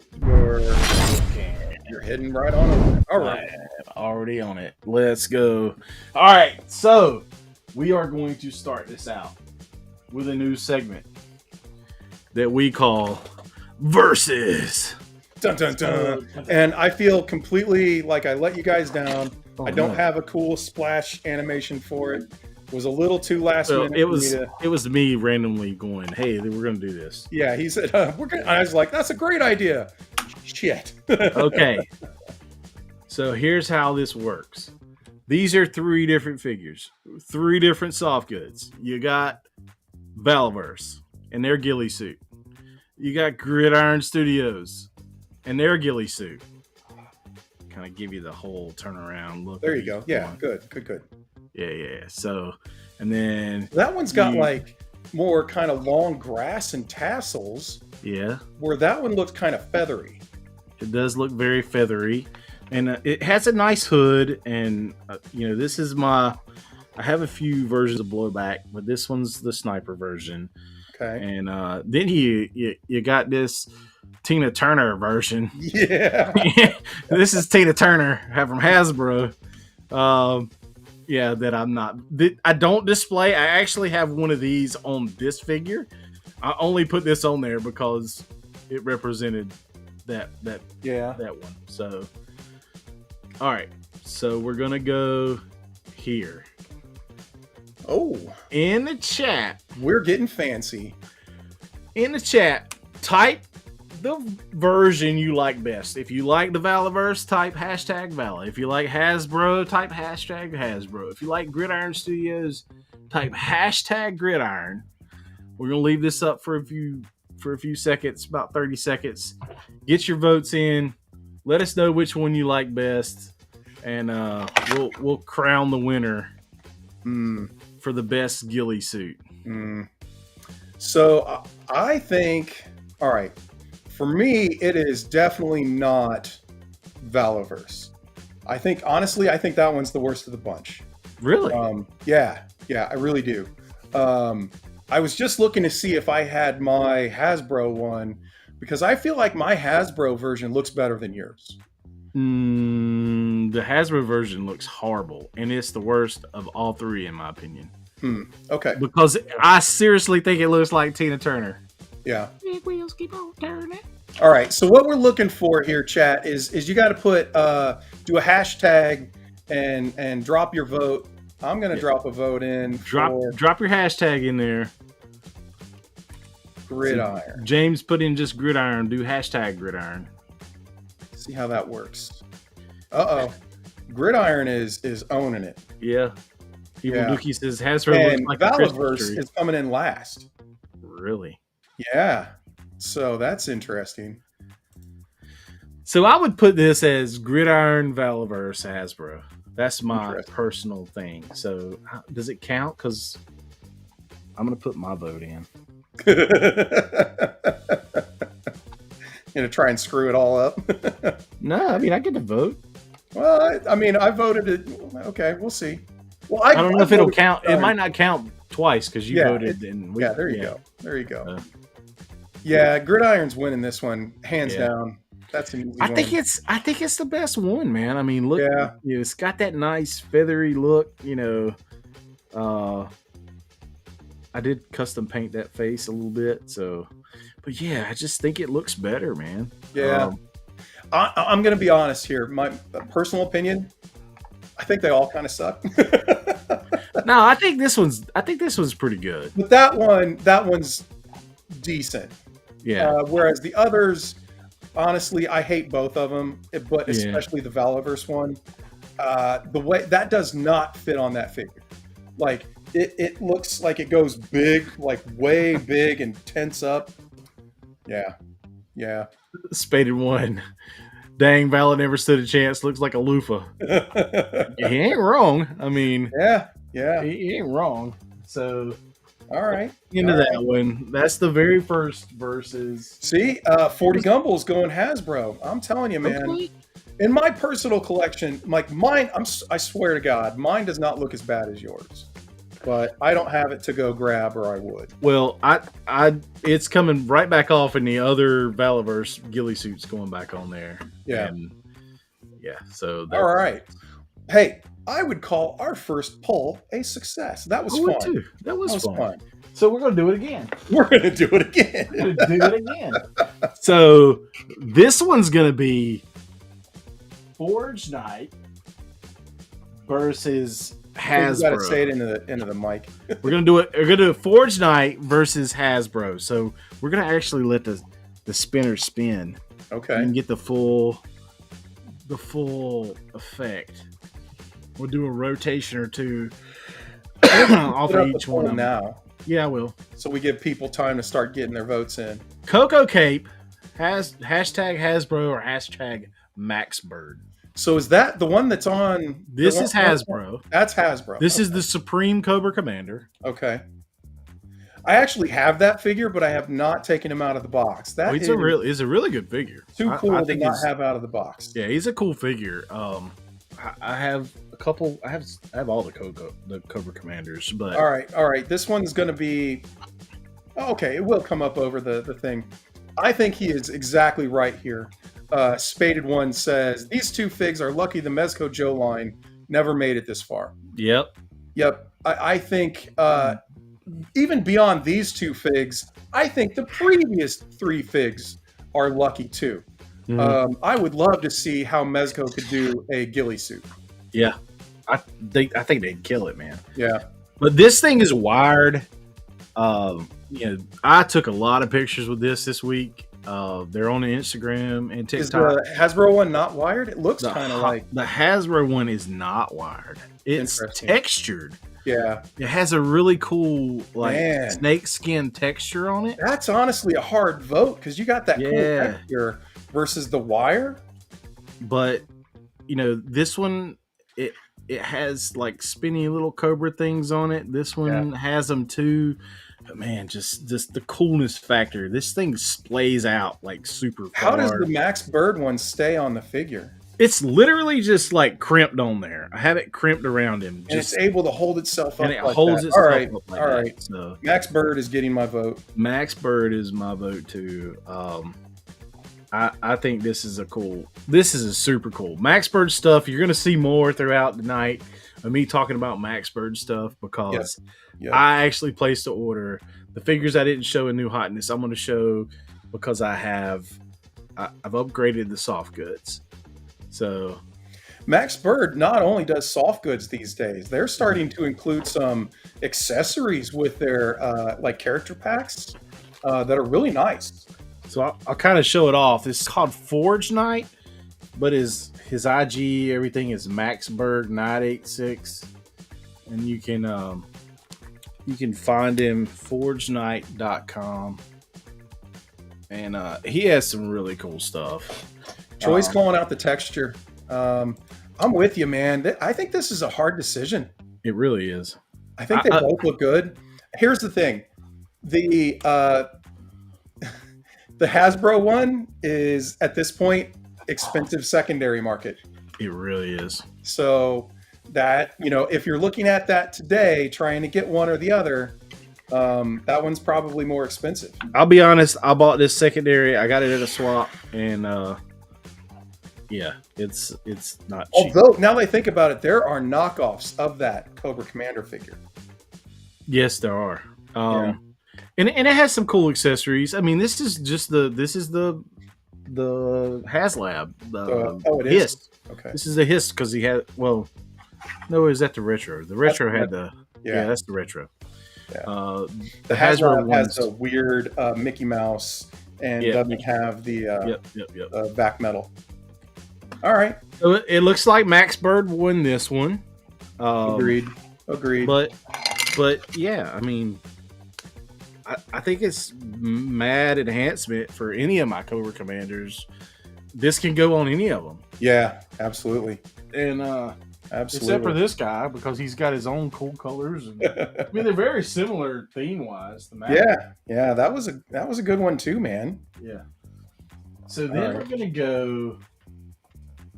you're heading right on over there. All right. Already on it. Let's go. All right, so we are going to start this out with a new segment that we call Versus. Dun, dun, dun. And I feel completely like I let you guys down. I don't have a cool splash animation for it. It was a little too last minute. It was me randomly going, "Hey, we're going to do this." Yeah, he said, "We're going." I was like, "That's a great idea." Shit. Okay. So here's how this works. These are 3 different figures, 3 different soft goods. You got Valverse and their ghillie suit. You got Gridiron Studios and their ghillie suit. Kind of give you the whole turnaround look. There you go. Yeah, good. Yeah. So, and then that one's got like more kind of long grass and tassels. Yeah. Where that one looks kind of feathery. It does look very feathery. And it has a nice hood, and this is I have a few versions of Blowback, but this one's the sniper version. Okay. And then you got this Tina Turner version. Yeah. This is Tina Turner from Hasbro. I don't display. I actually have one of these on this figure. I only put this on there because it represented that one. So. All right, so we're going to go here. Oh. In the chat. We're getting fancy. In the chat, type the version you like best. If you like the Valaverse, type hashtag Vala. If you like Hasbro, type hashtag Hasbro. If you like Gridiron Studios, type hashtag Gridiron. We're going to leave this up for a few seconds, about 30 seconds. Get your votes in. Let us know which one you like best, and we'll crown the winner for the best ghillie suit. So I think, all right, for me, it is definitely not Valaverse. Honestly, I think that one's the worst of the bunch. Really? Yeah, I really do. I was just looking to see if I had my Hasbro one, because I feel like my Hasbro version looks better than yours. The Hasbro version looks horrible, and it's the worst of all 3, in my opinion. Okay. Because I seriously think it looks like Tina Turner. Yeah. Big wheels keep on turning. All right. So what we're looking for here, chat, is you got to put do a hashtag and drop your vote. I'm gonna drop a vote in. Drop your hashtag in there. Gridiron. So James put in just Gridiron. Do hashtag Gridiron. See how that works. Uh-oh. Gridiron is owning it. Yeah. Evil Dookie says Hasbro and looks like Valaverse is coming in last. Really? Yeah. So that's interesting. So I would put this as Gridiron, Valaverse, Hasbro. That's my personal thing. So does it count? Because I'm going to put my vote in. Gonna try and screw it all up. No, I mean I get to vote. Well, I voted it. Okay, we'll see. Well, I don't know if it'll count. It might not count twice because you voted. There you go. Yeah, Gridiron's winning this one hands down. That's an easy one. I think it's the best one, man. I mean, look, it's got that nice feathery look. I did custom paint that face a little bit, so. But yeah, I just think it looks better, man. Yeah. I'm going to be honest here. My personal opinion, I think they all kind of suck. No, I think this one's pretty good. But that one's decent. Yeah. Whereas the others, honestly, I hate both of them, but especially the Valaverse one. The way that does not fit on that figure. Like it looks like it goes big, like way big and tense up. Yeah. Spaded one. Dang, Vala never stood a chance. Looks like a loofah. He ain't wrong. I mean, yeah. He ain't wrong. So All right. into All that right. one. That's the very first versus. See, 40 Gumball's going Hasbro. I'm telling you, man. Okay. In my personal collection, like mine, I swear to God, mine does not look as bad as yours. But I don't have it to go grab, or I would. Well, it's coming right back off, in the other Valaverse ghillie suits going back on there. Yeah. And yeah. So All right. Hey, I would call our first poll a success. That was fun. too. That was fun. So we're gonna do it again. We're gonna do it again. We're gonna do it again. So this one's gonna be Forge Knight versus Hasbro. You gotta say it into the mic. We're gonna do it. We're gonna do Forge Knight versus Hasbro. So we're gonna actually let the spinner spin. Okay. And get the full effect. We'll do a rotation or two off of each one now. Yeah, I will. So we give people time to start getting their votes in. Coco Cape has hashtag Hasbro or hashtag MaxBird. So is that the one that's on? This is Hasbro. That's Hasbro. This is the Supreme Cobra Commander. Okay. I actually have that figure, but I have not taken him out of the box. That it's a really good figure. Too cool to not have out of the box. Yeah, he's a cool figure. I have a couple. I have all the Cobra Commanders, but all right. This one's going to be okay. It will come up over the thing. I think he is exactly right here. Spaded One says these two figs are lucky the Mezco Joe line never made it this far. Yep. I think even beyond these two figs, I think the previous three figs are lucky too. Mm-hmm. I would love to see how Mezco could do a ghillie suit. Yeah, I think they'd kill it, man. Yeah, but this thing is wired. I took a lot of pictures with this week. They're on the Instagram and TikTok. Is the Hasbro one not wired? It looks kind of like the Hasbro one is not wired. It's textured. Yeah, it has a really cool snake skin texture on it. That's honestly a hard vote because you got that cool texture versus the wire. But this one it has like spinny little cobra things on it. This one has them too. But man, just the coolness factor. This thing splays out like super far. How does the Max Bird one stay on the figure? It's literally just like crimped on there. I have it crimped around him. And it's able to hold itself up. And it holds itself up like that. All right. So Max Bird is getting my vote. Max Bird is my vote too. I think this is a super cool Max Bird stuff. You're gonna see more throughout the night of me talking about Max Bird stuff because I actually placed the order. The figures I didn't show in New Hotness, I'm gonna show because I've upgraded the soft goods. So Max Bird not only does soft goods these days, they're starting to include some accessories with their like character packs that are really nice. So I'll kind of show it off. It's called Forge Knight, but his IG, everything is MaxBird986, and you can find him forgeknight.com, and he has some really cool stuff. Troy's calling out the texture. I'm with you, man. I think this is a hard decision. It really is. I think they both look good. Here's the thing. The Hasbro one is, at this point, expensive secondary market. It really is. So that, if you're looking at that today, trying to get one or the other, that one's probably more expensive. I'll be honest. I bought this secondary. I got it at a swap, and it's not cheap. Although, now that I think about it, there are knockoffs of that Cobra Commander figure. Yes, there are. And it has some cool accessories. I mean, this is the HasLab. It is. Hist. Okay. This is the Hist because he had. Well, no, is that the retro? The retro had the. Yeah, that's the retro. Yeah. The Hasbro has a weird Mickey Mouse and doesn't have the back metal. All right. So it looks like Max Bird won this one. Agreed. But yeah, I mean, I think it's mad enhancement for any of my Cobra Commanders. This can go on any of them. Yeah, absolutely. And Absolutely. Except for this guy, because he's got his own cool colors. And, I mean, they're very similar theme wise. Yeah, that was a good one too, man. Yeah. So then we're gonna go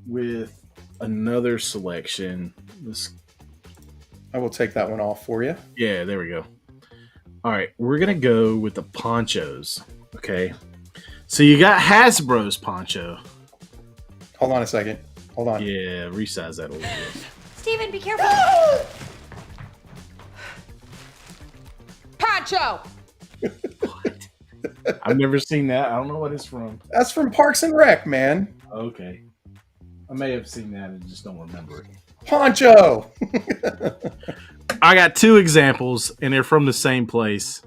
with another selection. I will take that one off for you. Yeah, there we go. All right, we're gonna go with the ponchos. Okay. So you got Hasbro's poncho. Hold on a second. Hold on. Yeah, resize that a little bit. Steven, be careful. Poncho! What? I've never seen that. I don't know what it's from. That's from Parks and Rec, man. Okay. I may have seen that and just don't remember it. Poncho! I got two examples, and they're from the same place.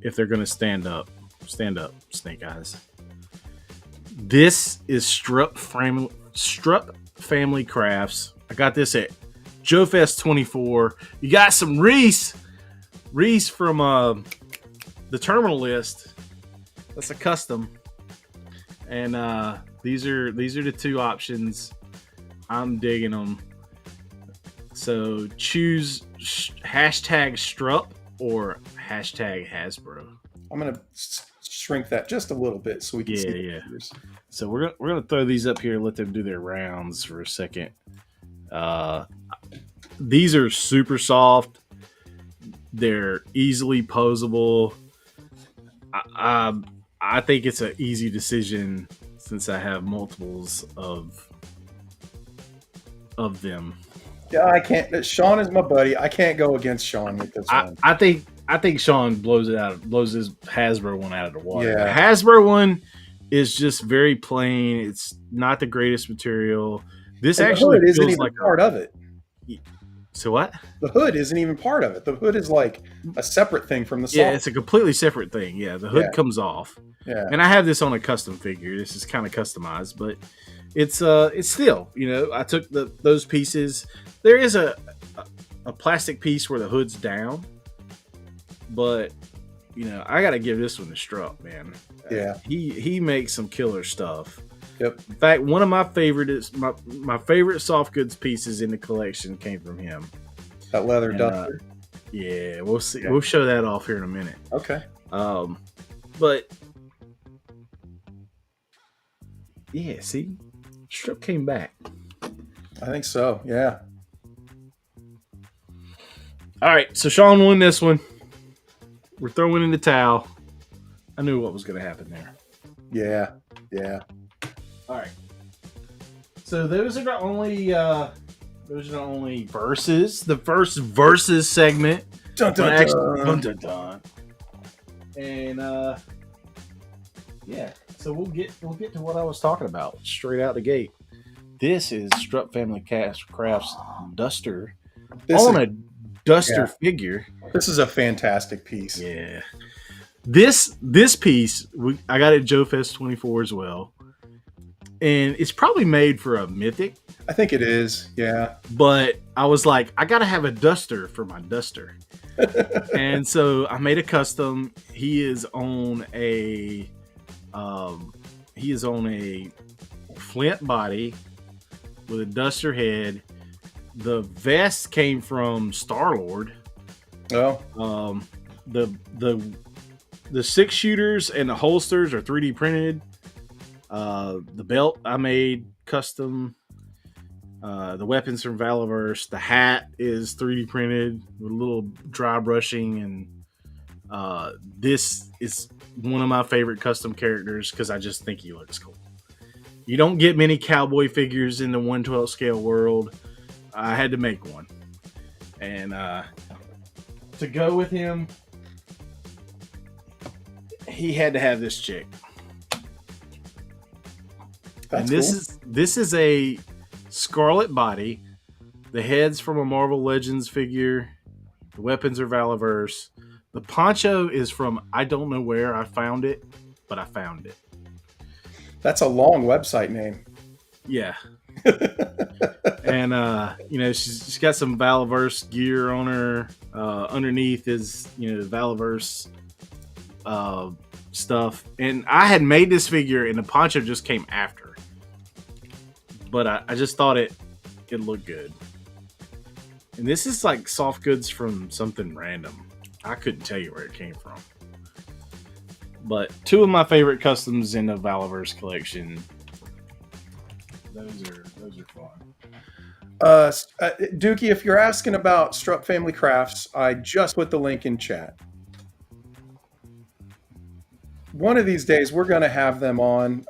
If they're going to stand up, Snake Eyes. This is Strupp Family Crafts. I got this at Joe Fest 24. You got some Reese from the Terminal List. That's a custom, and these are the two options. I'm digging them. So choose hashtag Strupp or hashtag Hasbro. I'm gonna shrink that just a little bit so we can see. Yeah. So we're gonna throw these up here and let them do their rounds for a second. These are super soft. They're easily posable. I think it's an easy decision since I have multiples of them. Yeah, I can't. Sean is my buddy. I can't go against Sean with this one. I think Sean blows his Hasbro one out of the water. Yeah. The Hasbro one is just very plain. It's not the greatest material. This And actually the hood isn't feels even like part of it. So what? The hood isn't even part of it. The hood is like a separate thing from the soft. Yeah, it's a completely separate thing. Yeah, the hood comes off. Yeah. And I have this on a custom figure. This is kind of customized, but it's still, I took those pieces. There is a plastic piece where the hood's down, but I got to give this one to Strupp, man. Yeah. He makes some killer stuff. Yep. In fact, one of my favorite my favorite soft goods pieces in the collection came from him. That leather duster. Yeah, we'll see. Yeah. We'll show that off here in a minute. Okay. But yeah, see, Strupp came back. I think so. Yeah. All right, so Sean won this one. We're throwing in the towel. I knew what was going to happen there. Yeah. Yeah. All right. So those are the only verses. The first verses segment. Dun, dun, Actually, dun. dun, dun, dun. And yeah. So we'll get to what I was talking about straight out the gate. This is Strupp Family Crafts Duster a Duster figure. This is a fantastic piece. Yeah. This piece I got at Joe Fest 24 as well. And it's probably made for a mythic. I think it is. Yeah. But I was like, I gotta have a duster for my duster. And so I made a custom. He is on a flint body with a duster head. The vest came from Star-Lord. Oh. The 6 shooters and the holsters are 3D printed. The belt I made custom. The weapons from Valiverse. The hat is 3D printed with a little dry brushing, and this is one of my favorite custom characters because I just think he looks cool. You don't get many cowboy figures in the 1/12 scale world. I had to make one, and to go with him, he had to have this chick. That's and this cool. this is a Scarlet body. The head's from a Marvel Legends figure. The weapons are Valiverse. The poncho is from I don't know where I found it, but I found it. That's a long website name. Yeah. And she's got some Valiverse gear on her. Underneath is Valiverse stuff. And I had made this figure and the poncho just came after. But I just thought it looked good. And this is like soft goods from something random. I couldn't tell you where it came from. But two of my favorite customs in the Valaverse collection. Those are fun. Dookie, if you're asking about Strupp Family Crafts, I just put the link in chat. One of these days, we're going to have them on.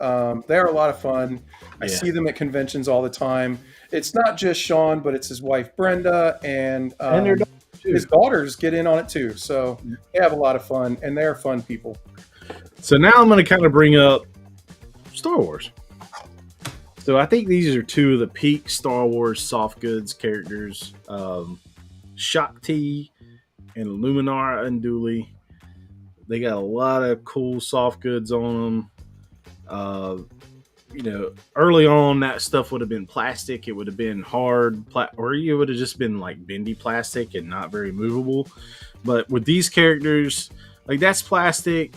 They're a lot of fun. I see them at conventions all the time. It's not just Sean, but it's his wife, Brenda, and their daughter too. His daughters get in on it too. So they have a lot of fun, and they're fun people. So now I'm going to kind of bring up Star Wars. So I think these are two of the peak Star Wars soft goods characters. Shakti and Luminara Unduli. They got a lot of cool soft goods on them. Early on that stuff would have been plastic. It would have been hard, or it would have just been like bendy plastic and not very movable. But with these characters, like that's plastic.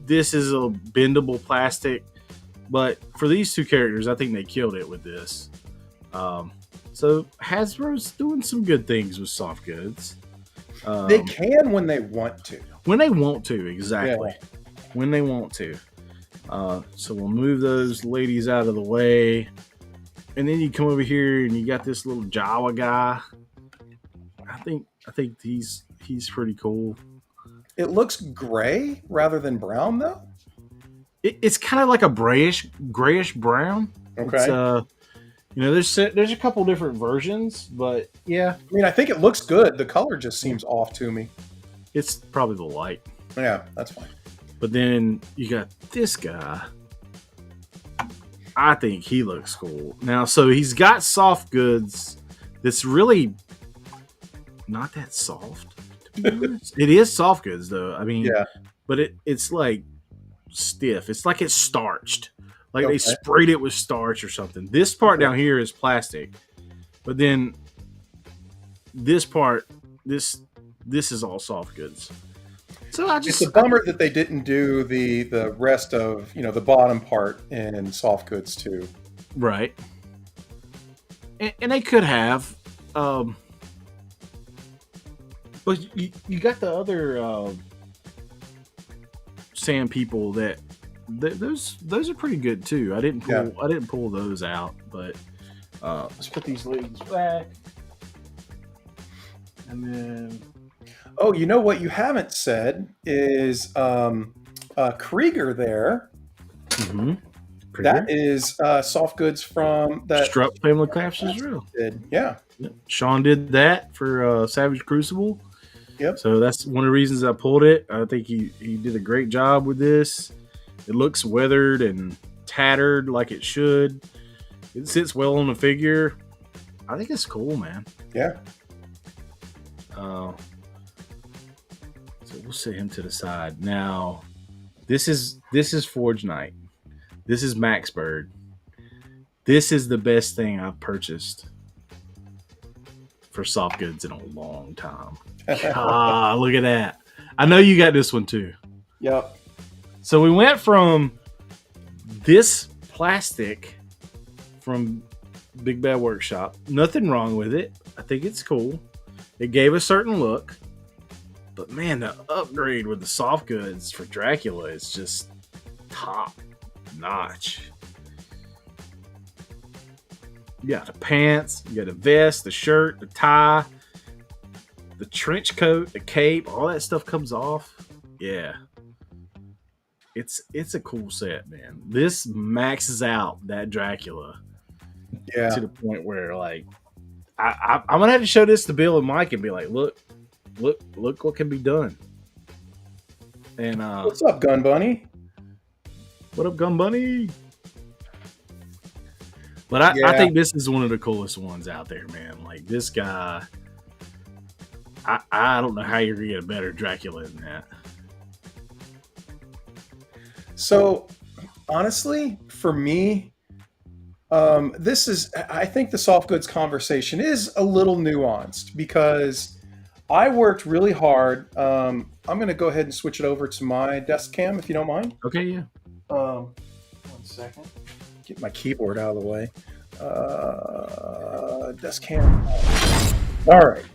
This is a bendable plastic. But for these two characters, I think they killed it with this. So Hasbro's doing some good things with soft goods. They can when they want to. When they want to, exactly. Yeah. When they want to. So we'll move those ladies out of the way. And then you come over here and you got this little Jawa guy. I think he's pretty cool. It looks gray rather than brown, though. It's kind of like a grayish brown. Okay. There's a couple different versions, but yeah. I mean, I think it looks good. The color just seems off to me. It's probably the light. Yeah, that's fine. But then you got this guy. I think he looks cool. Now, so he's got soft goods that's really not that soft, to be honest. It is soft goods, though. I mean, yeah. But it's like stiff. It's like it's starched. Like they sprayed it with starch or something. This part down here is plastic. But then this part, this is all soft goods. So it's a bummer that they didn't do the rest of the bottom part in soft goods too. Right. And they could have, but you got the other sand people that those are pretty good too. I didn't pull those out, but let's put these ladies back, and then. Oh, you know what you haven't said is Krieger there. Mm-hmm. That is soft goods from that Strupp Family Crafts Israel. Yeah. Yep. Sean did that for Savage Crucible. Yep. So that's one of the reasons I pulled it. I think he did a great job with this. It looks weathered and tattered like it should. It sits well on the figure. I think it's cool, man. Yeah. So we'll set him to the side. Now, this is Forge Knight. This is Max Bird. This is the best thing I've purchased for soft goods in a long time. Look at that. I know you got this one too. Yep. So we went from this plastic from Big Bad Workshop. Nothing wrong with it. I think it's cool. It gave a certain look. But man, the upgrade with the soft goods for Dracula is just top notch. You got the pants, you got the vest, the shirt, the tie, the trench coat, the cape, all that stuff comes off. Yeah. It's a cool set, man. This maxes out that Dracula. Yeah. To the point where like I'm gonna have to show this to Bill and Mike and be like, look what can be done. And what's up, Gun Bunny? What up, Gun Bunny? But I think this is one of the coolest ones out there, man. Like this guy, I don't know how you're gonna get a better Dracula than that. So honestly, for me, I think the soft goods conversation is a little nuanced because I worked really hard. I'm going to go ahead and switch it over to my desk cam, if you don't mind. Okay, yeah. 1 second. Get my keyboard out of the way. Desk cam. All right.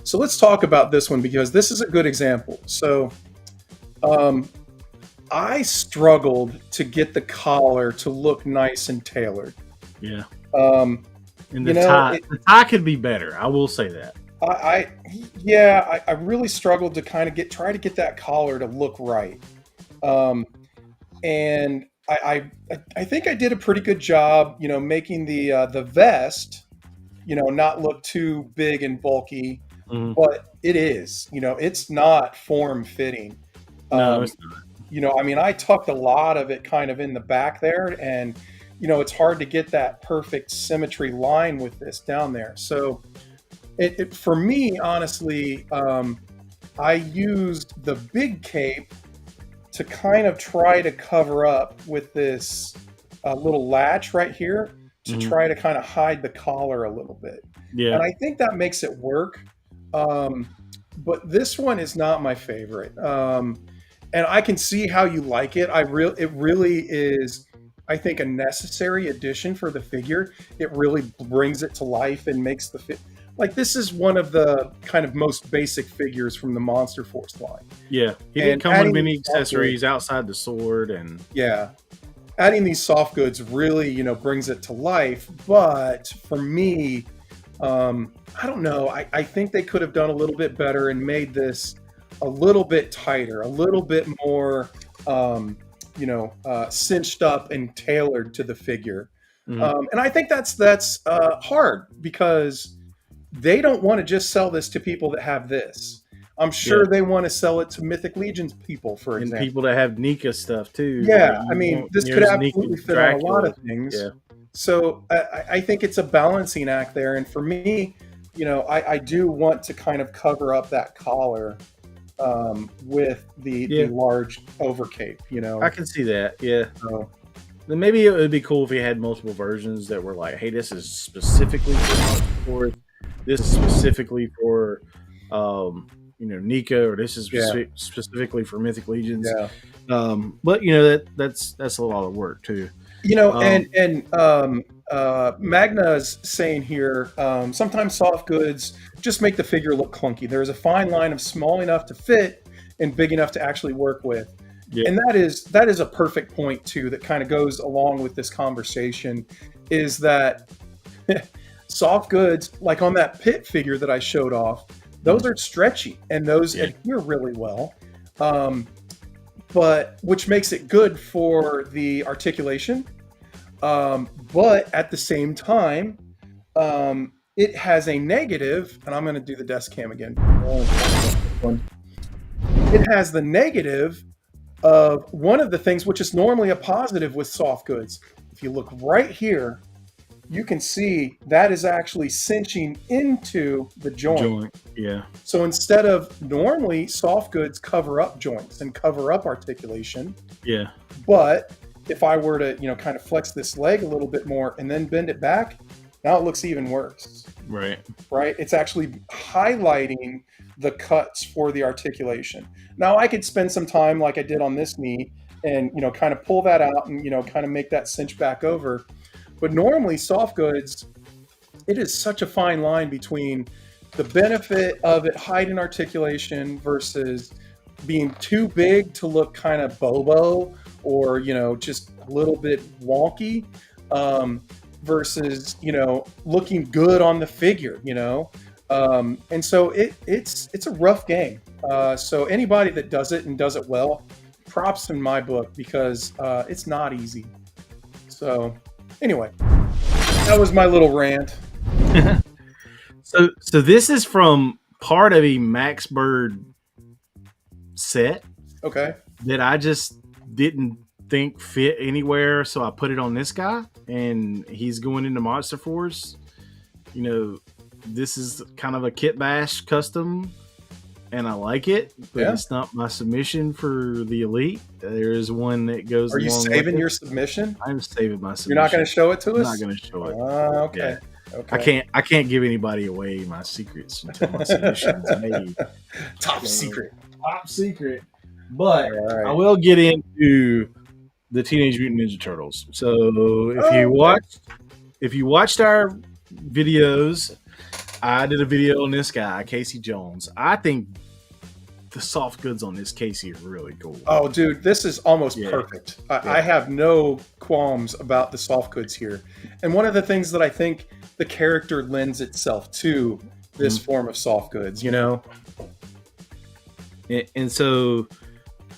So let's talk about this one because this is a good example. So I struggled to get the collar to look nice and tailored. Yeah. Um, And you the know, tie could be better. I will say that. I really struggled to kind of try to get that collar to look right. Um, and I think I did a pretty good job, making the vest, not look too big and bulky, Mhm. but it is, it's not form fitting. No, Um, it's not. I mean, I tucked a lot of it kind of in the back there, and it's hard to get that perfect symmetry line with this down there. So, for me, honestly, I used the big cape to kind of try to cover up with this little latch right here to Mhm. try to kind of hide the collar a little bit. Yeah. And I think that makes it work. But this one is not my favorite. And I can see how you like it. It really is, I think, a necessary addition for the figure. It really brings it to life and makes the fit. Like, this is one of the kind of most basic figures from the Monster Force line. Yeah. He didn't And come with adding many these soft accessories goods, outside the sword and yeah, adding these soft goods really, brings it to life. But for me, I don't know. I think they could have done a little bit better and made this a little bit tighter, a little bit more, cinched up and tailored to the figure. Mhm. And I think that's hard because they don't want to just sell this to people that have this. I'm Yeah. sure they want to sell it to Mythic Legions people, for And example. people that have Nika stuff too. Like Yeah, I mean, this could there's Nika absolutely fit on a lot Dracula. of things. Yeah. So I think it's a balancing act there. And for me, I do want to kind of cover up that collar with the Yeah. large overcape. I can see that. Yeah. So, Then maybe it would be cool if he had multiple versions that were like, hey, this is specifically for this is specifically for Nika, or this is yeah, specifically for Mythic Legions. yeah. But that's a lot of work too. Um, And Magna's saying here, sometimes soft goods just make the figure look clunky. There's a fine line of small enough to fit and big enough to actually work with. yeah. And that is a perfect point too, that kind of goes along with this conversation, is that soft goods, like on that pit figure that I showed off, those are stretchy and those Yeah. adhere really well. But which makes it good for the articulation. But at the same time, it has a negative, and I'm going to do the desk cam again. It has the negative of one of the things, which is normally a positive with soft goods. If you look right here, you can see that is actually cinching into the joint. Yeah. So instead of normally soft goods cover up joints and cover up articulation, Yeah. but if I were to, kind of flex this leg a little bit more and then bend it back, now it looks even worse, Right. right? It's actually highlighting the cuts for the articulation. Now I could spend some time like I did on this knee and, kind of pull that out and, kind of make that cinch back over. But normally soft goods, it is such a fine line between the benefit of it hiding articulation versus being too big to look kind of bobo or, just a little bit wonky, versus, looking good on the figure, and so it's a rough game. So anybody that does it and does it well, props in my book, because it's not easy. So anyway, that was my little rant. So this is from part of a Max Bird set Okay. that I just didn't think fit anywhere, so I put it on this guy, and he's going into Monster Force. This is kind of a kit bash custom, and I like it, but Yeah. it's not my submission for the Elite. There is one that goes. Are you along saving with your it. submission? I'm saving my submission. You're not going to show it to I'm us? not going to show it. Okay. Yeah. Okay. I can't give anybody away my secrets until my submission's made. Top secret. Top secret. But All right. I will get into the Teenage Mutant Ninja Turtles. So if you watched our videos, I did a video on this guy, Casey Jones. I think the soft goods on this Casey are really cool. Oh, dude, this is almost Yeah. perfect. I Yeah. have no qualms about the soft goods here. And one of the things that I think the character lends itself to this form of soft goods, you know? And so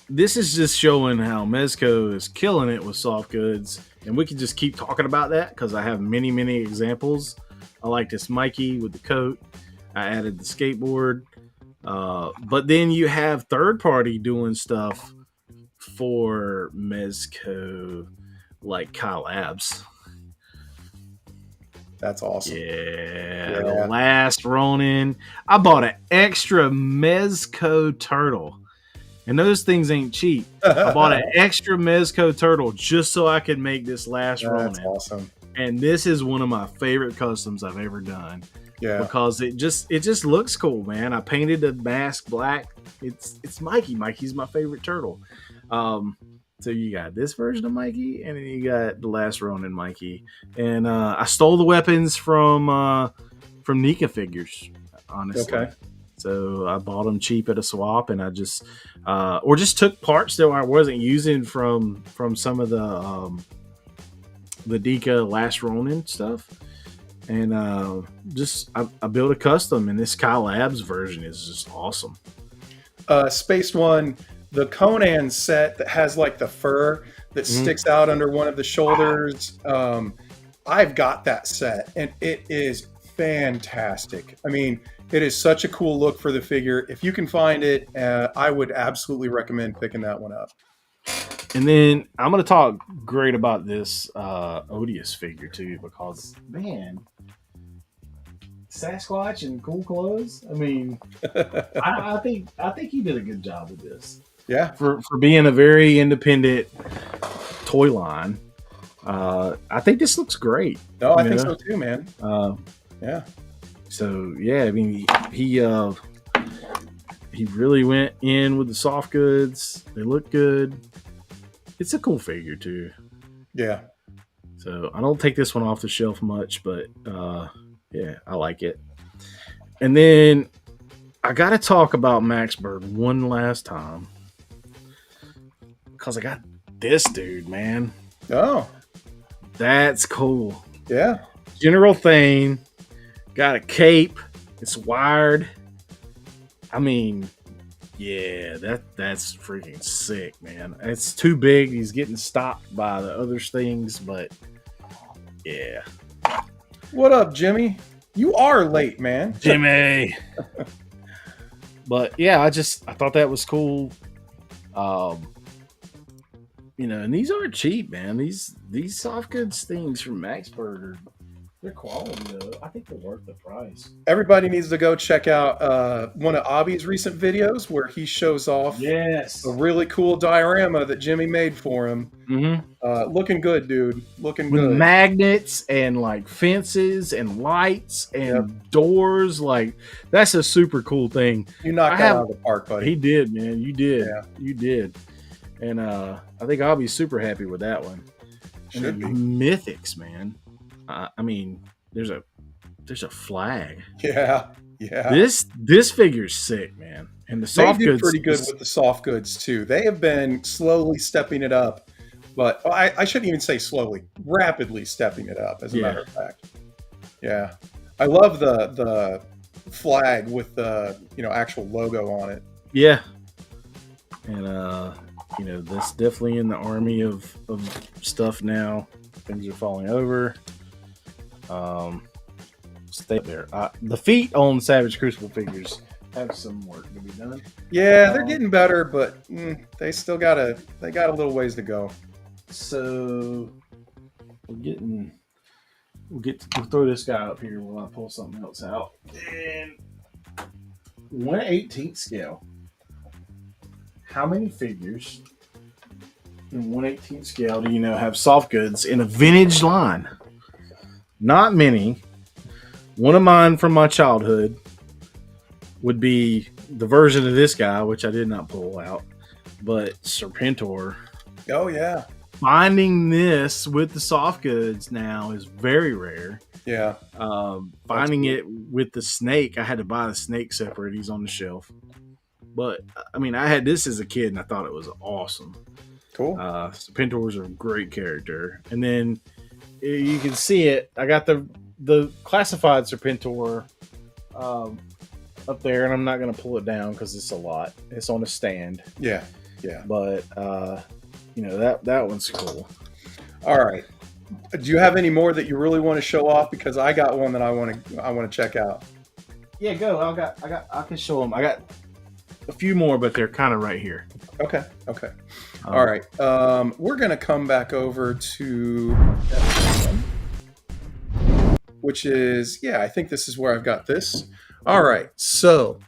this is just showing how Mezco is killing it with soft goods. And we can just keep talking about that because I have many, many examples. I like this Mikey with the coat. I added the skateboard. But then you have third party doing stuff for Mezco, like Kyle Abs. That's awesome. Yeah, the last Ronin. I bought an extra Mezco turtle. And those things ain't cheap. I bought an extra Mezco turtle just so I could make this last Ronin. That's awesome. And this is one of my favorite customs I've ever done. Yeah. Because it just looks cool, man. I painted the mask black. It's Mikey. Mikey's my favorite turtle. So you got this version of Mikey, and then you got the last Ronin Mikey. And I stole the weapons from Nika Figures, honestly. Okay. So I bought them cheap at a swap, and I just or just took parts that I wasn't using from some of the Dika Last Ronin stuff, and I built a custom, and this Kyle Labs version is just awesome. Space One, the Conan set that has like the fur that sticks out under one of the shoulders. I've got that set, and it is fantastic. I mean, it is such a cool look for the figure. If you can find it, I would absolutely recommend picking that one up. And then I'm going to talk great about this Odious figure too, because man, Sasquatch and cool clothes. I mean, I think he did a good job with this. Yeah, for being a very independent toy line. I think this looks great. No, I think so too, man. Yeah. So yeah, I mean, he really went in with the soft goods. They look good. It's a cool figure too. Yeah. So I don't take this one off the shelf much, but yeah, I like it. And then I got to talk about Max Bird one last time because I got this dude, man. Oh, that's cool. Yeah. General Thane. Got a cape. It's wired. I mean, yeah, that's freaking sick, man. It's too big. He's getting stopped by the other things, but yeah. What up, Jimmy? You are late, man. Jimmy. But yeah, I thought that was cool. You know, and these aren't cheap, man. These soft goods things from Max Bird they're quality though. I think they're worth the price. Everybody needs to go check out one of Abby's recent videos where he shows off a really cool diorama that Jimmy made for him. Looking good, dude. Looking with good. Magnets and like fences and lights and doors. Like that's a super cool thing. You knocked that out of the park, buddy. He did, man. You did. Yeah. You did. And I think I'll be super happy with that one. Should be. Mythics, man. I mean, there's a flag. Yeah. This figure's sick, man. And the soft goods pretty good with the soft goods too. They have been slowly stepping it up, but I shouldn't even say slowly, rapidly stepping it up. As a matter of fact, yeah. I love the flag with the actual logo on it. Yeah, and that's definitely in the army of stuff now. Things are falling over. Stay there. The feet on Savage Crucible figures have some work to be done. Yeah, they're getting better, but they still got a little ways to go. So we'll throw this guy up here while I pull something else out. And 1/18 scale. How many figures in 1/18 scale do you know have soft goods in a vintage line? Not many. One of mine from my childhood would be the version of this guy, which I did not pull out, but Serpentor. Oh, yeah. Finding this with the soft goods now is very rare. Yeah. Finding it with the snake, I had to buy the snake separate. He's on the shelf. But I mean, I had this as a kid and I thought it was awesome. Cool. Serpentor's are a great character. And then you can see it. I got the classified Serpentor up there, and I'm not going to pull it down because it's a lot. It's on a stand. Yeah. Yeah. But that one's cool. All right. Do you have any more that you really want to show off? Because I got one that I want to check out. Yeah, go. I can show them. I got a few more, but they're kind of right here. Okay. All right. We're gonna come back over to which is I think this is where I've got this. All right. So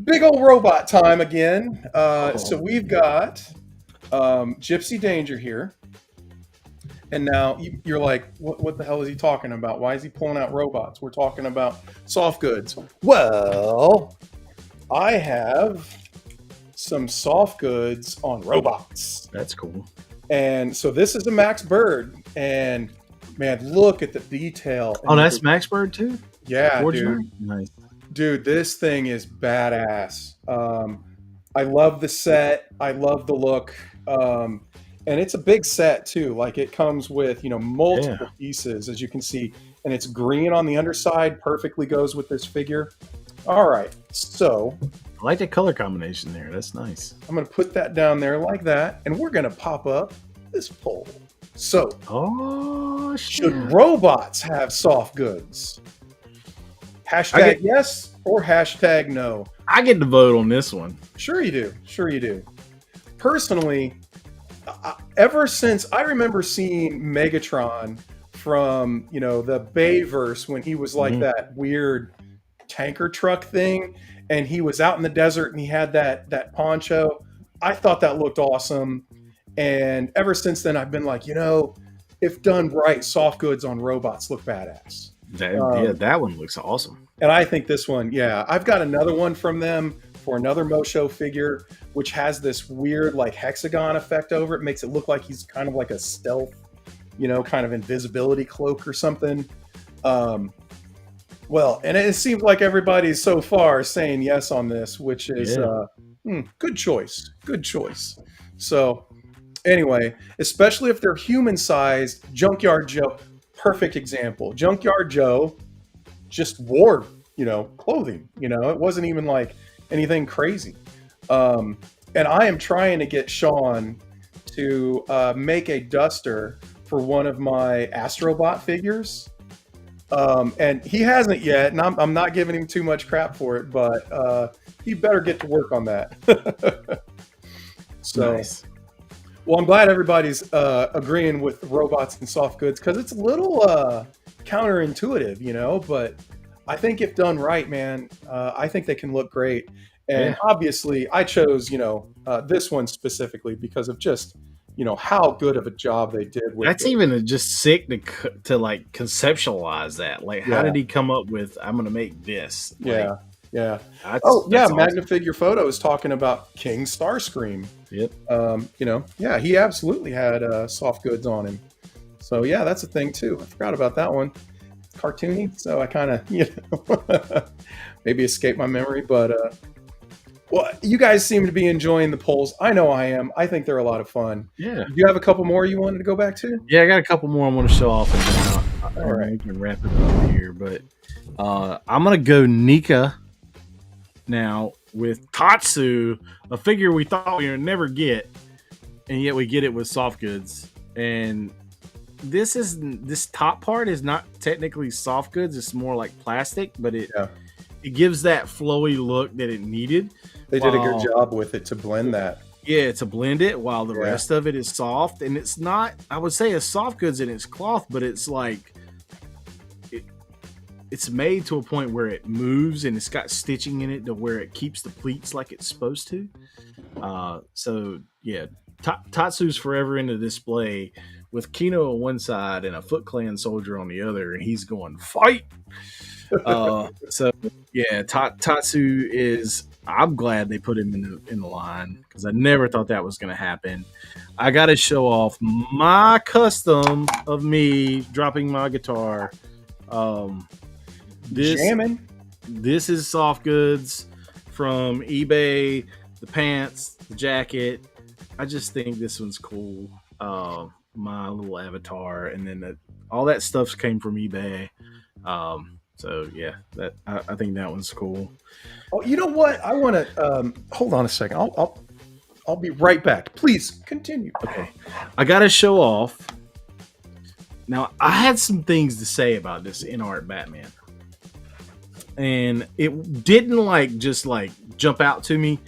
big old robot time again. So we've got Gypsy Danger here. And now you're like, what the hell is he talking about? Why is he pulling out robots? We're talking about soft goods. Well, I have some soft goods on robots. That's cool. And so this is a Max Bird. And man, look at the detail. Oh, that's Max Bird too? Yeah, Forgery? dude. Nice. Dude, this thing is badass. I love the set. I love the look. And it's a big set too. Like it comes with, multiple pieces, as you can see, and it's green on the underside. Perfectly goes with this figure. All right, so I like the color combination there. That's nice. I'm going to put that down there like that, and we're going to pop up this poll. So, should robots have soft goods? Hashtag yes or hashtag no? I get to vote on this one. Sure you do. Personally, ever since I remember seeing Megatron from, the Bayverse when he was like that weird tanker truck thing, and he was out in the desert and he had that poncho. I thought that looked awesome. And ever since then, I've been like, if done right, soft goods on robots look badass. That one looks awesome. And I think this one, I've got another one from them for another Mosho figure, which has this weird like hexagon effect over it. Makes it look like he's kind of like a stealth, kind of invisibility cloak or something. Well, and it seems like everybody's so far saying yes on this, which is good choice. Good choice. So anyway, especially if they're human-sized, Junkyard Joe, perfect example. Junkyard Joe just wore, clothing. It wasn't even like anything crazy. And I am trying to get Sean to make a duster for one of my Astrobot figures. And he hasn't yet, and I'm not giving him too much crap for it, but he better get to work on that. So, nice. Well, I'm glad everybody's agreeing with robots and soft goods, because it's a little counterintuitive, but I think if done right, man, I think they can look great. And obviously, I chose, this one specifically because of just, how good of a job they did with That's even just sick to like conceptualize that. Like, how did he come up with, I'm going to make this? Like, that's awesome. Magnafigure Photo is talking about King Starscream. Yep. He absolutely had soft goods on him. So, that's a thing, too. I forgot about that one. It's cartoony, so I kind of, maybe escaped my memory, but... Well, you guys seem to be enjoying the polls. I know I am. I think they're a lot of fun. Yeah. Do you have a couple more you wanted to go back to? Yeah, I got a couple more I want to show off, and then all right, we can wrap it up here. But I'm gonna go Nika now with Tatsu, a figure we thought we would never get, and yet we get it with soft goods. And this top part is not technically soft goods; it's more like plastic, but it gives that flowy look that it needed. They did a good job with it to blend that. Yeah, to blend it while the rest of it is soft. And it's not, I would say, a soft goods in its cloth, but it's like, it's made to a point where it moves and it's got stitching in it to where it keeps the pleats like it's supposed to. So, Tatsu's forever in the display with Kino on one side and a Foot Clan soldier on the other, and he's going, fight! Tatsu is I'm glad they put him in the line because I never thought that was going to happen. I got to show off my custom of me dropping my guitar. Um, this Jamming. this is soft goods from eBay. The pants, the jacket. I just think this one's cool. My little avatar, and then all that stuff came from eBay. So yeah, that I think that one's cool. Oh, you know what? I want to hold on a second. I'll be right back. Please continue. Okay, I gotta show off. Now I had some things to say about this in art Batman, and it didn't just jump out to me.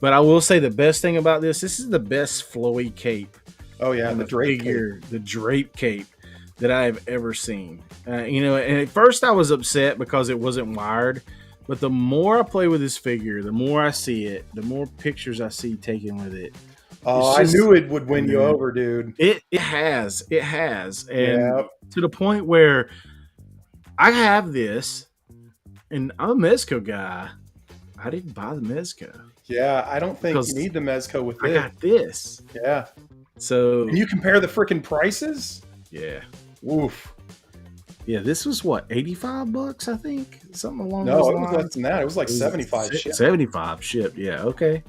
But I will say the best thing about this is the best flowy cape. Oh yeah, the drape cape. The drape cape that I have ever seen. And at first I was upset because it wasn't wired. But the more I play with this figure, the more I see it, the more pictures I see taken with it. Oh, I knew it would win you over, dude. It has, and to the point where I have this, and I'm a Mezco guy. I didn't buy the Mezco. Yeah, I don't think you need the Mezco with this. I got this. Yeah. So can you compare the freaking prices? Yeah. Woof. Yeah, this was what, $85, I think? Something along those lines. No, it was less than that. It was like 75 ship. 75 ship, yeah, okay.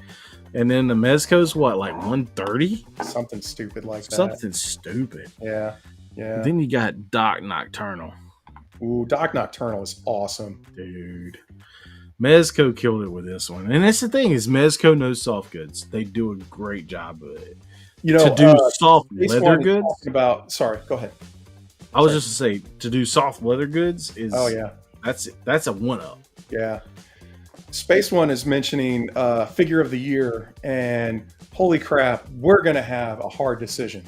And then the Mezco's what, like 130? Something stupid like that. Something stupid. Yeah. And then you got Doc Nocturnal. Ooh, Doc Nocturnal is awesome. Dude. Mezco killed it with this one. And that's the thing, is Mezco knows soft goods. They do a great job with it. To do soft leather goods. Sorry, go ahead. I was just to say, to do soft leather goods is that's a one up. Yeah. Space One is mentioning figure of the year, and holy crap, we're gonna have a hard decision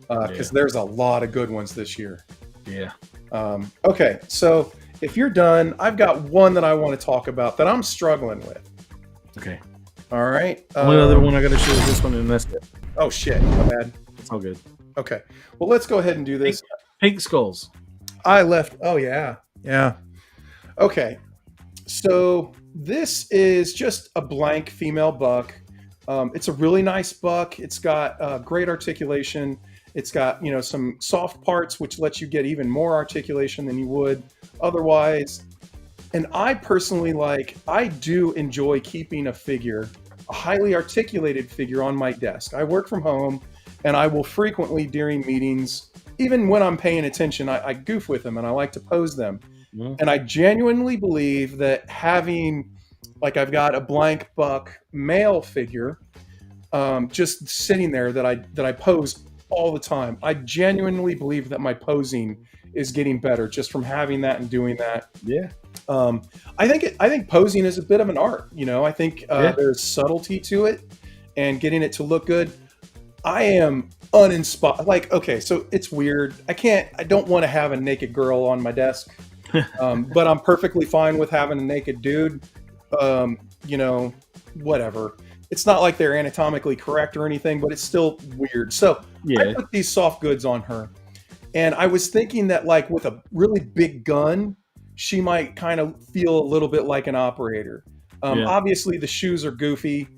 because there's a lot of good ones this year. Yeah. Okay, so if you're done, I've got one that I want to talk about that I'm struggling with. Okay. All right. One other one I got to show is this one, and that's it. Oh shit, my bad. It's all good. Okay. Well, let's go ahead and do this. Pink skulls. I left. Oh yeah. Okay. So this is just a blank female buck. It's a really nice buck. It's got great articulation. It's got some soft parts, which lets you get even more articulation than you would otherwise. And I personally I do enjoy keeping a highly articulated figure on my desk. I work from home, and I will frequently during meetings, even when I'm paying attention, I goof with them and I like to pose them. Yeah. And I genuinely believe that having, I've got a blank buck male figure just sitting there that I pose all the time. I genuinely believe that my posing is getting better just from having that and doing that. Yeah. I think posing is a bit of an art. I think there's subtlety to it and getting it to look good. I am uninspired. Okay, so it's weird. I don't want to have a naked girl on my desk, but I'm perfectly fine with having a naked dude. Whatever. It's not like they're anatomically correct or anything, but it's still weird. So I put these soft goods on her, and I was thinking that with a really big gun, she might kind of feel a little bit like an operator. Obviously, the shoes are goofy.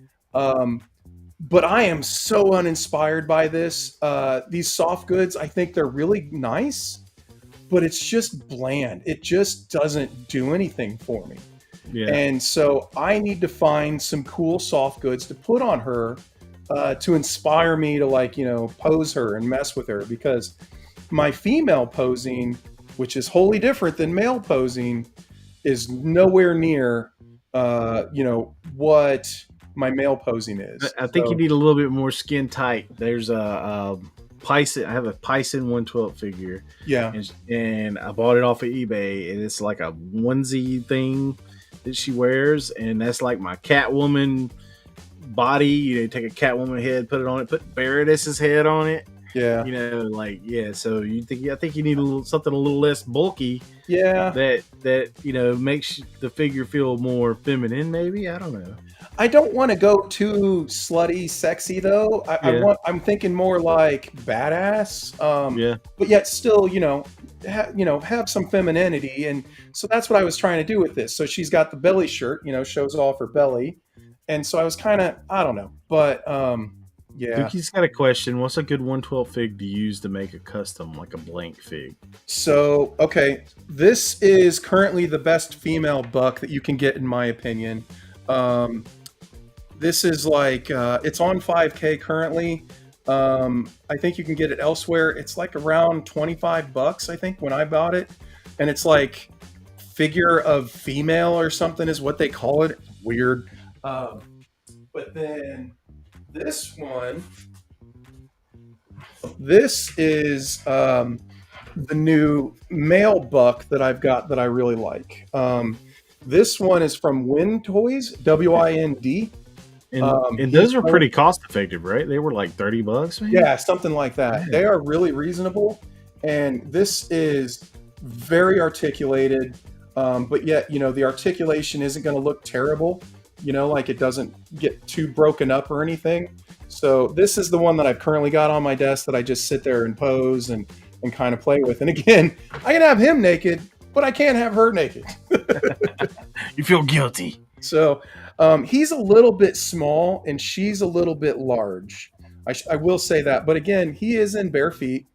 But I am so uninspired by this. These soft goods, I think they're really nice, but it's just bland. It just doesn't do anything for me. Yeah. And so I need to find some cool soft goods to put on her to inspire me to pose her and mess with her, because my female posing, which is wholly different than male posing, is nowhere near what my male posing is. I think you need a little bit more skin tight. There's a Python. I have a Python 112 figure. Yeah. And I bought it off of eBay, and it's like a onesie thing that she wears, and that's like my Catwoman body. You take a Catwoman head, put it on it, put Baroness's head on it. Yeah. So I think you need something a little less bulky. Yeah. That makes the figure feel more feminine. Maybe, I don't know. I don't want to go too slutty, sexy though. I'm thinking more like badass. But yet still, have some femininity, and so that's what I was trying to do with this. So she's got the belly shirt, shows off her belly, and so I was kind of, I don't know, but yeah. Dookie's got a question. What's a good 112 fig to use to make a custom, like a blank fig? So, okay, this is currently the best female buck that you can get, in my opinion. This is like, it's on 5K currently. I think you can get it elsewhere. It's like around $25, I think, when I bought it. And it's like figure of female or something is what they call it. It's weird. But then this one, this is the new male buck that I've got that I really like. This one is from Wind Toys, WIND. And those are pretty cost effective, right? They were like $30, maybe? Yeah, something like that. Yeah. They are really reasonable. And this is very articulated, but yet, the articulation isn't going to look terrible, like it doesn't get too broken up or anything. So this is the one that I've currently got on my desk that I just sit there and pose and kind of play with. And again, I can have him naked, but I can't have her naked. You feel guilty. So he's a little bit small and she's a little bit large. I will say that. But again, he is in bare feet.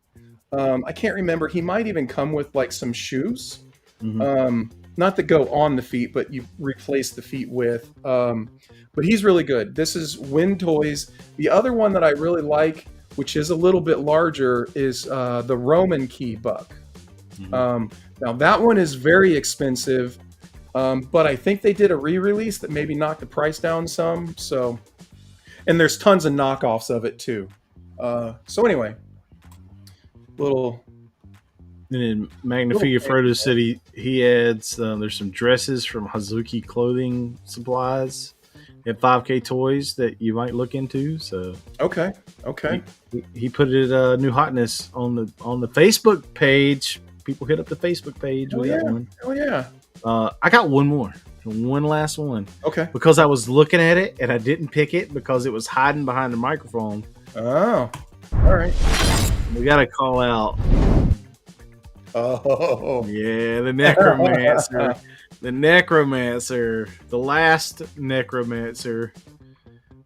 I can't remember. He might even come with like some shoes. Mm-hmm. Not that go on the feet, but you replace the feet with. But he's really good. This is Wind Toys. The other one that I really like, which is a little bit larger, is the Roman Key buck. Mm-hmm. Now that one is very expensive, but I think they did a re-release that maybe knocked the price down some. So, and there's tons of knockoffs of it too. So anyway, little. And then Magnifica Frodo said he adds, there's some dresses from Hazuki Clothing Supplies at 5K Toys that you might look into. So okay. He put it New Hotness on the Facebook page. People hit up the Facebook page with that one. Oh yeah. I got one last one. Okay. Because I was looking at it and I didn't pick it because it was hiding behind the microphone. Oh, all right. We got to call out. Oh yeah, the necromancer. The last necromancer.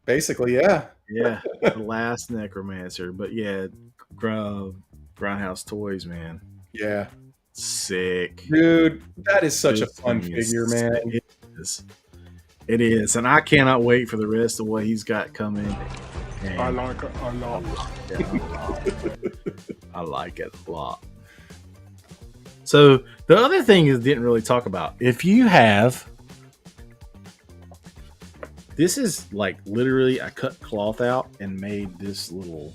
Basically, yeah. Yeah, the last necromancer. But yeah, Grindhouse Toys, man. Yeah. Sick. Dude, that is such a fun figure, man. It is. And I cannot wait for the rest of what he's got coming. And I like it a lot. I like it a lot. So the other thing is didn't really talk about. If you have, this is like literally I cut cloth out and made this little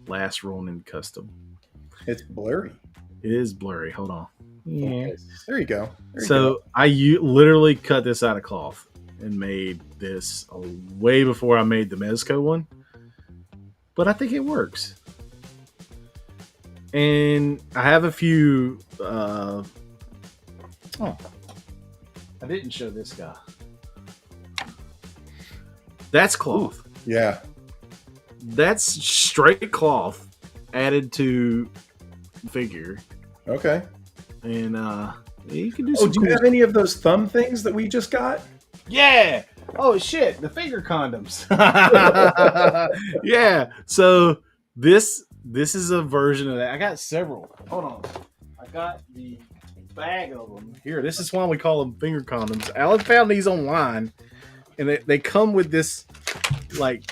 Last Ronin custom. It's blurry. It is blurry. Hold on. Yeah. Okay. There you go. I literally cut this out of cloth and made this way before I made the Mezco one. But I think it works. And I have a few. I didn't show this guy. That's cloth. Ooh, yeah. That's straight cloth added to figure. Okay. And you can do some. Do you have any of those thumb things that we just got? Yeah. Oh shit, the finger condoms. Yeah. So this is a version of that. I got several. Hold on. I got the bag of them. Here, this is why we call them finger condoms. Alan found these online, and they come with this, like,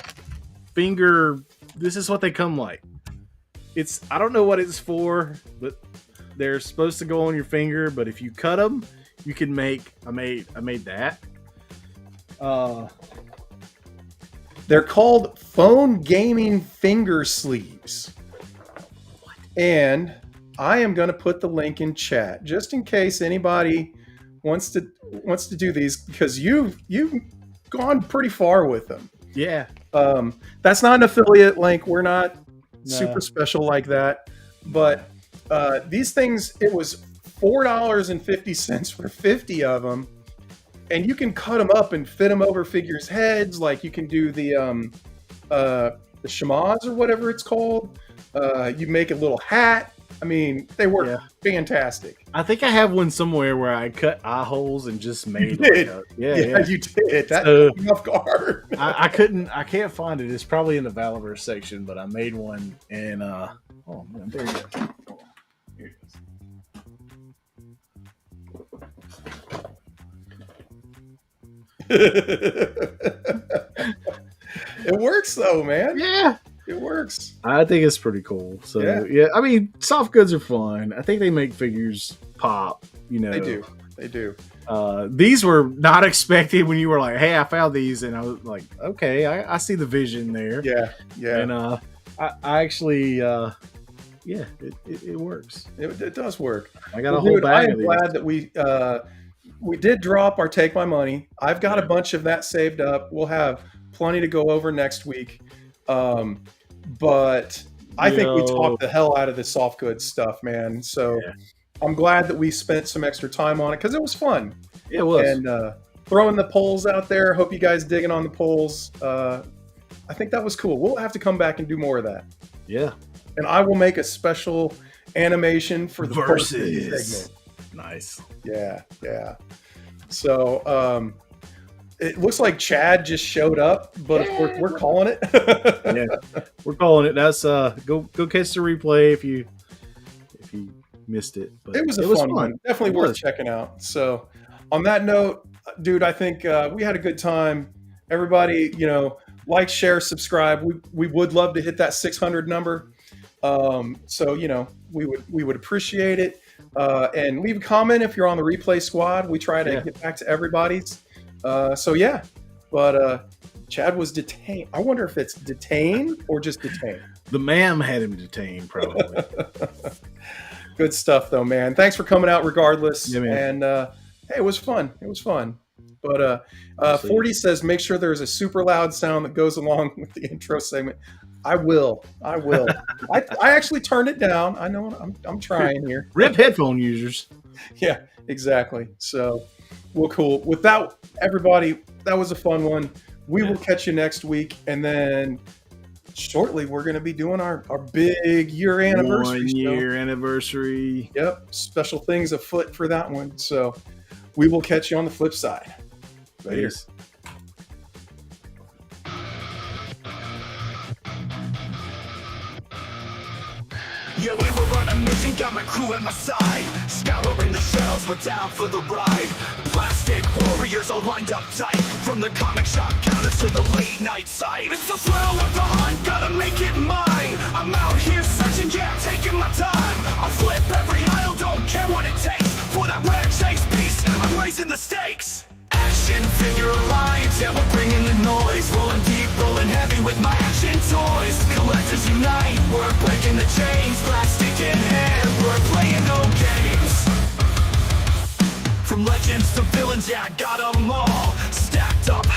finger. This is what they come like. I don't know what it's for, but they're supposed to go on your finger. But if you cut them, you can make. I made that. They're called phone gaming finger sleeves. And I am going to put the link in chat just in case anybody wants to do these, because you've gone pretty far with them. Yeah. That's not an affiliate link. We're not super special like that. But these things, it was $4.50 for 50 of them. And you can cut them up and fit them over figures' heads. Like you can do the chamas or whatever it's called. You make a little hat. I mean, they work Yeah. fantastic. I think I have one somewhere where I cut eye holes and just You made did. like a, Yeah, you did. That So- caught me off guard. I can't find it. It's probably in the Valiver section, but I made one and oh man, there you go. Oh, here it is. It works though, man. Yeah, It works. I think it's pretty cool. So yeah, I mean, soft goods are fun. I think they make figures pop. You know, They do. They do. These were not expected when you were like, "Hey, I found these," and I was like, "Okay, I see the vision there." Yeah. Yeah. And I actually, yeah, it works. It does work. I got a Well, whole dude, I bag am of these. glad that we did drop our Take My Money. I've got a bunch of that saved up. We'll have plenty to go over next week. But I think we talked the hell out of the soft goods stuff, man. So I'm glad that we spent some extra time on it because it was fun. It was. And throwing the polls out there. Hope you guys digging on the polls. I think that was cool. We'll have to come back and do more of that. Yeah. And I will make a special animation for the Versus segment. Nice. Yeah, yeah. So it looks like Chad just showed up, but of course we're calling it. Yeah, we're calling it. That's go catch the replay if you missed it. But it was a fun one. Definitely worth checking out. So on that note, dude, I think we had a good time. Everybody, like, share, subscribe. We would love to hit that 600 number. So we would appreciate it. And leave a comment if you're on the replay squad. We try to get back to everybody's. So yeah, but Chad was detained. I wonder if it's detained or just detained. The ma'am had him detained, probably. Good stuff, though, man. Thanks for coming out, regardless. Yeah, man. And hey, it was fun. It was fun. But 40 says, make sure there's a super loud sound that goes along with the intro segment. I will. I actually turned it down. I know I'm trying here. Rip headphone users. Yeah, exactly. So, well, cool. With that, everybody, that was a fun one. We will catch you next week. And then shortly, we're going to be doing our big year anniversary. 1 year anniversary. Yep. Special things afoot for that one. So we will catch you on the flip side. Later. Peace. Yeah, we were on a mission, got my crew at my side. Scouring the shells, we're down for the ride. Plastic warriors all lined up tight. From the comic shop counters to the late night site. It's the thrill of the hunt, gotta make it mine. I'm out here searching, yeah, taking my time. I'll flip every aisle, don't care what it takes. For that rare chase piece, I'm raising the stakes. Action figure alliance, yeah, we're bringing the noise. Rolling deep, rolling heavy with my action toys. Collectors unite, we're breaking the chains. Plastic in hand, we're playing no games. From legends to villains, yeah, I got 'em all stacked up.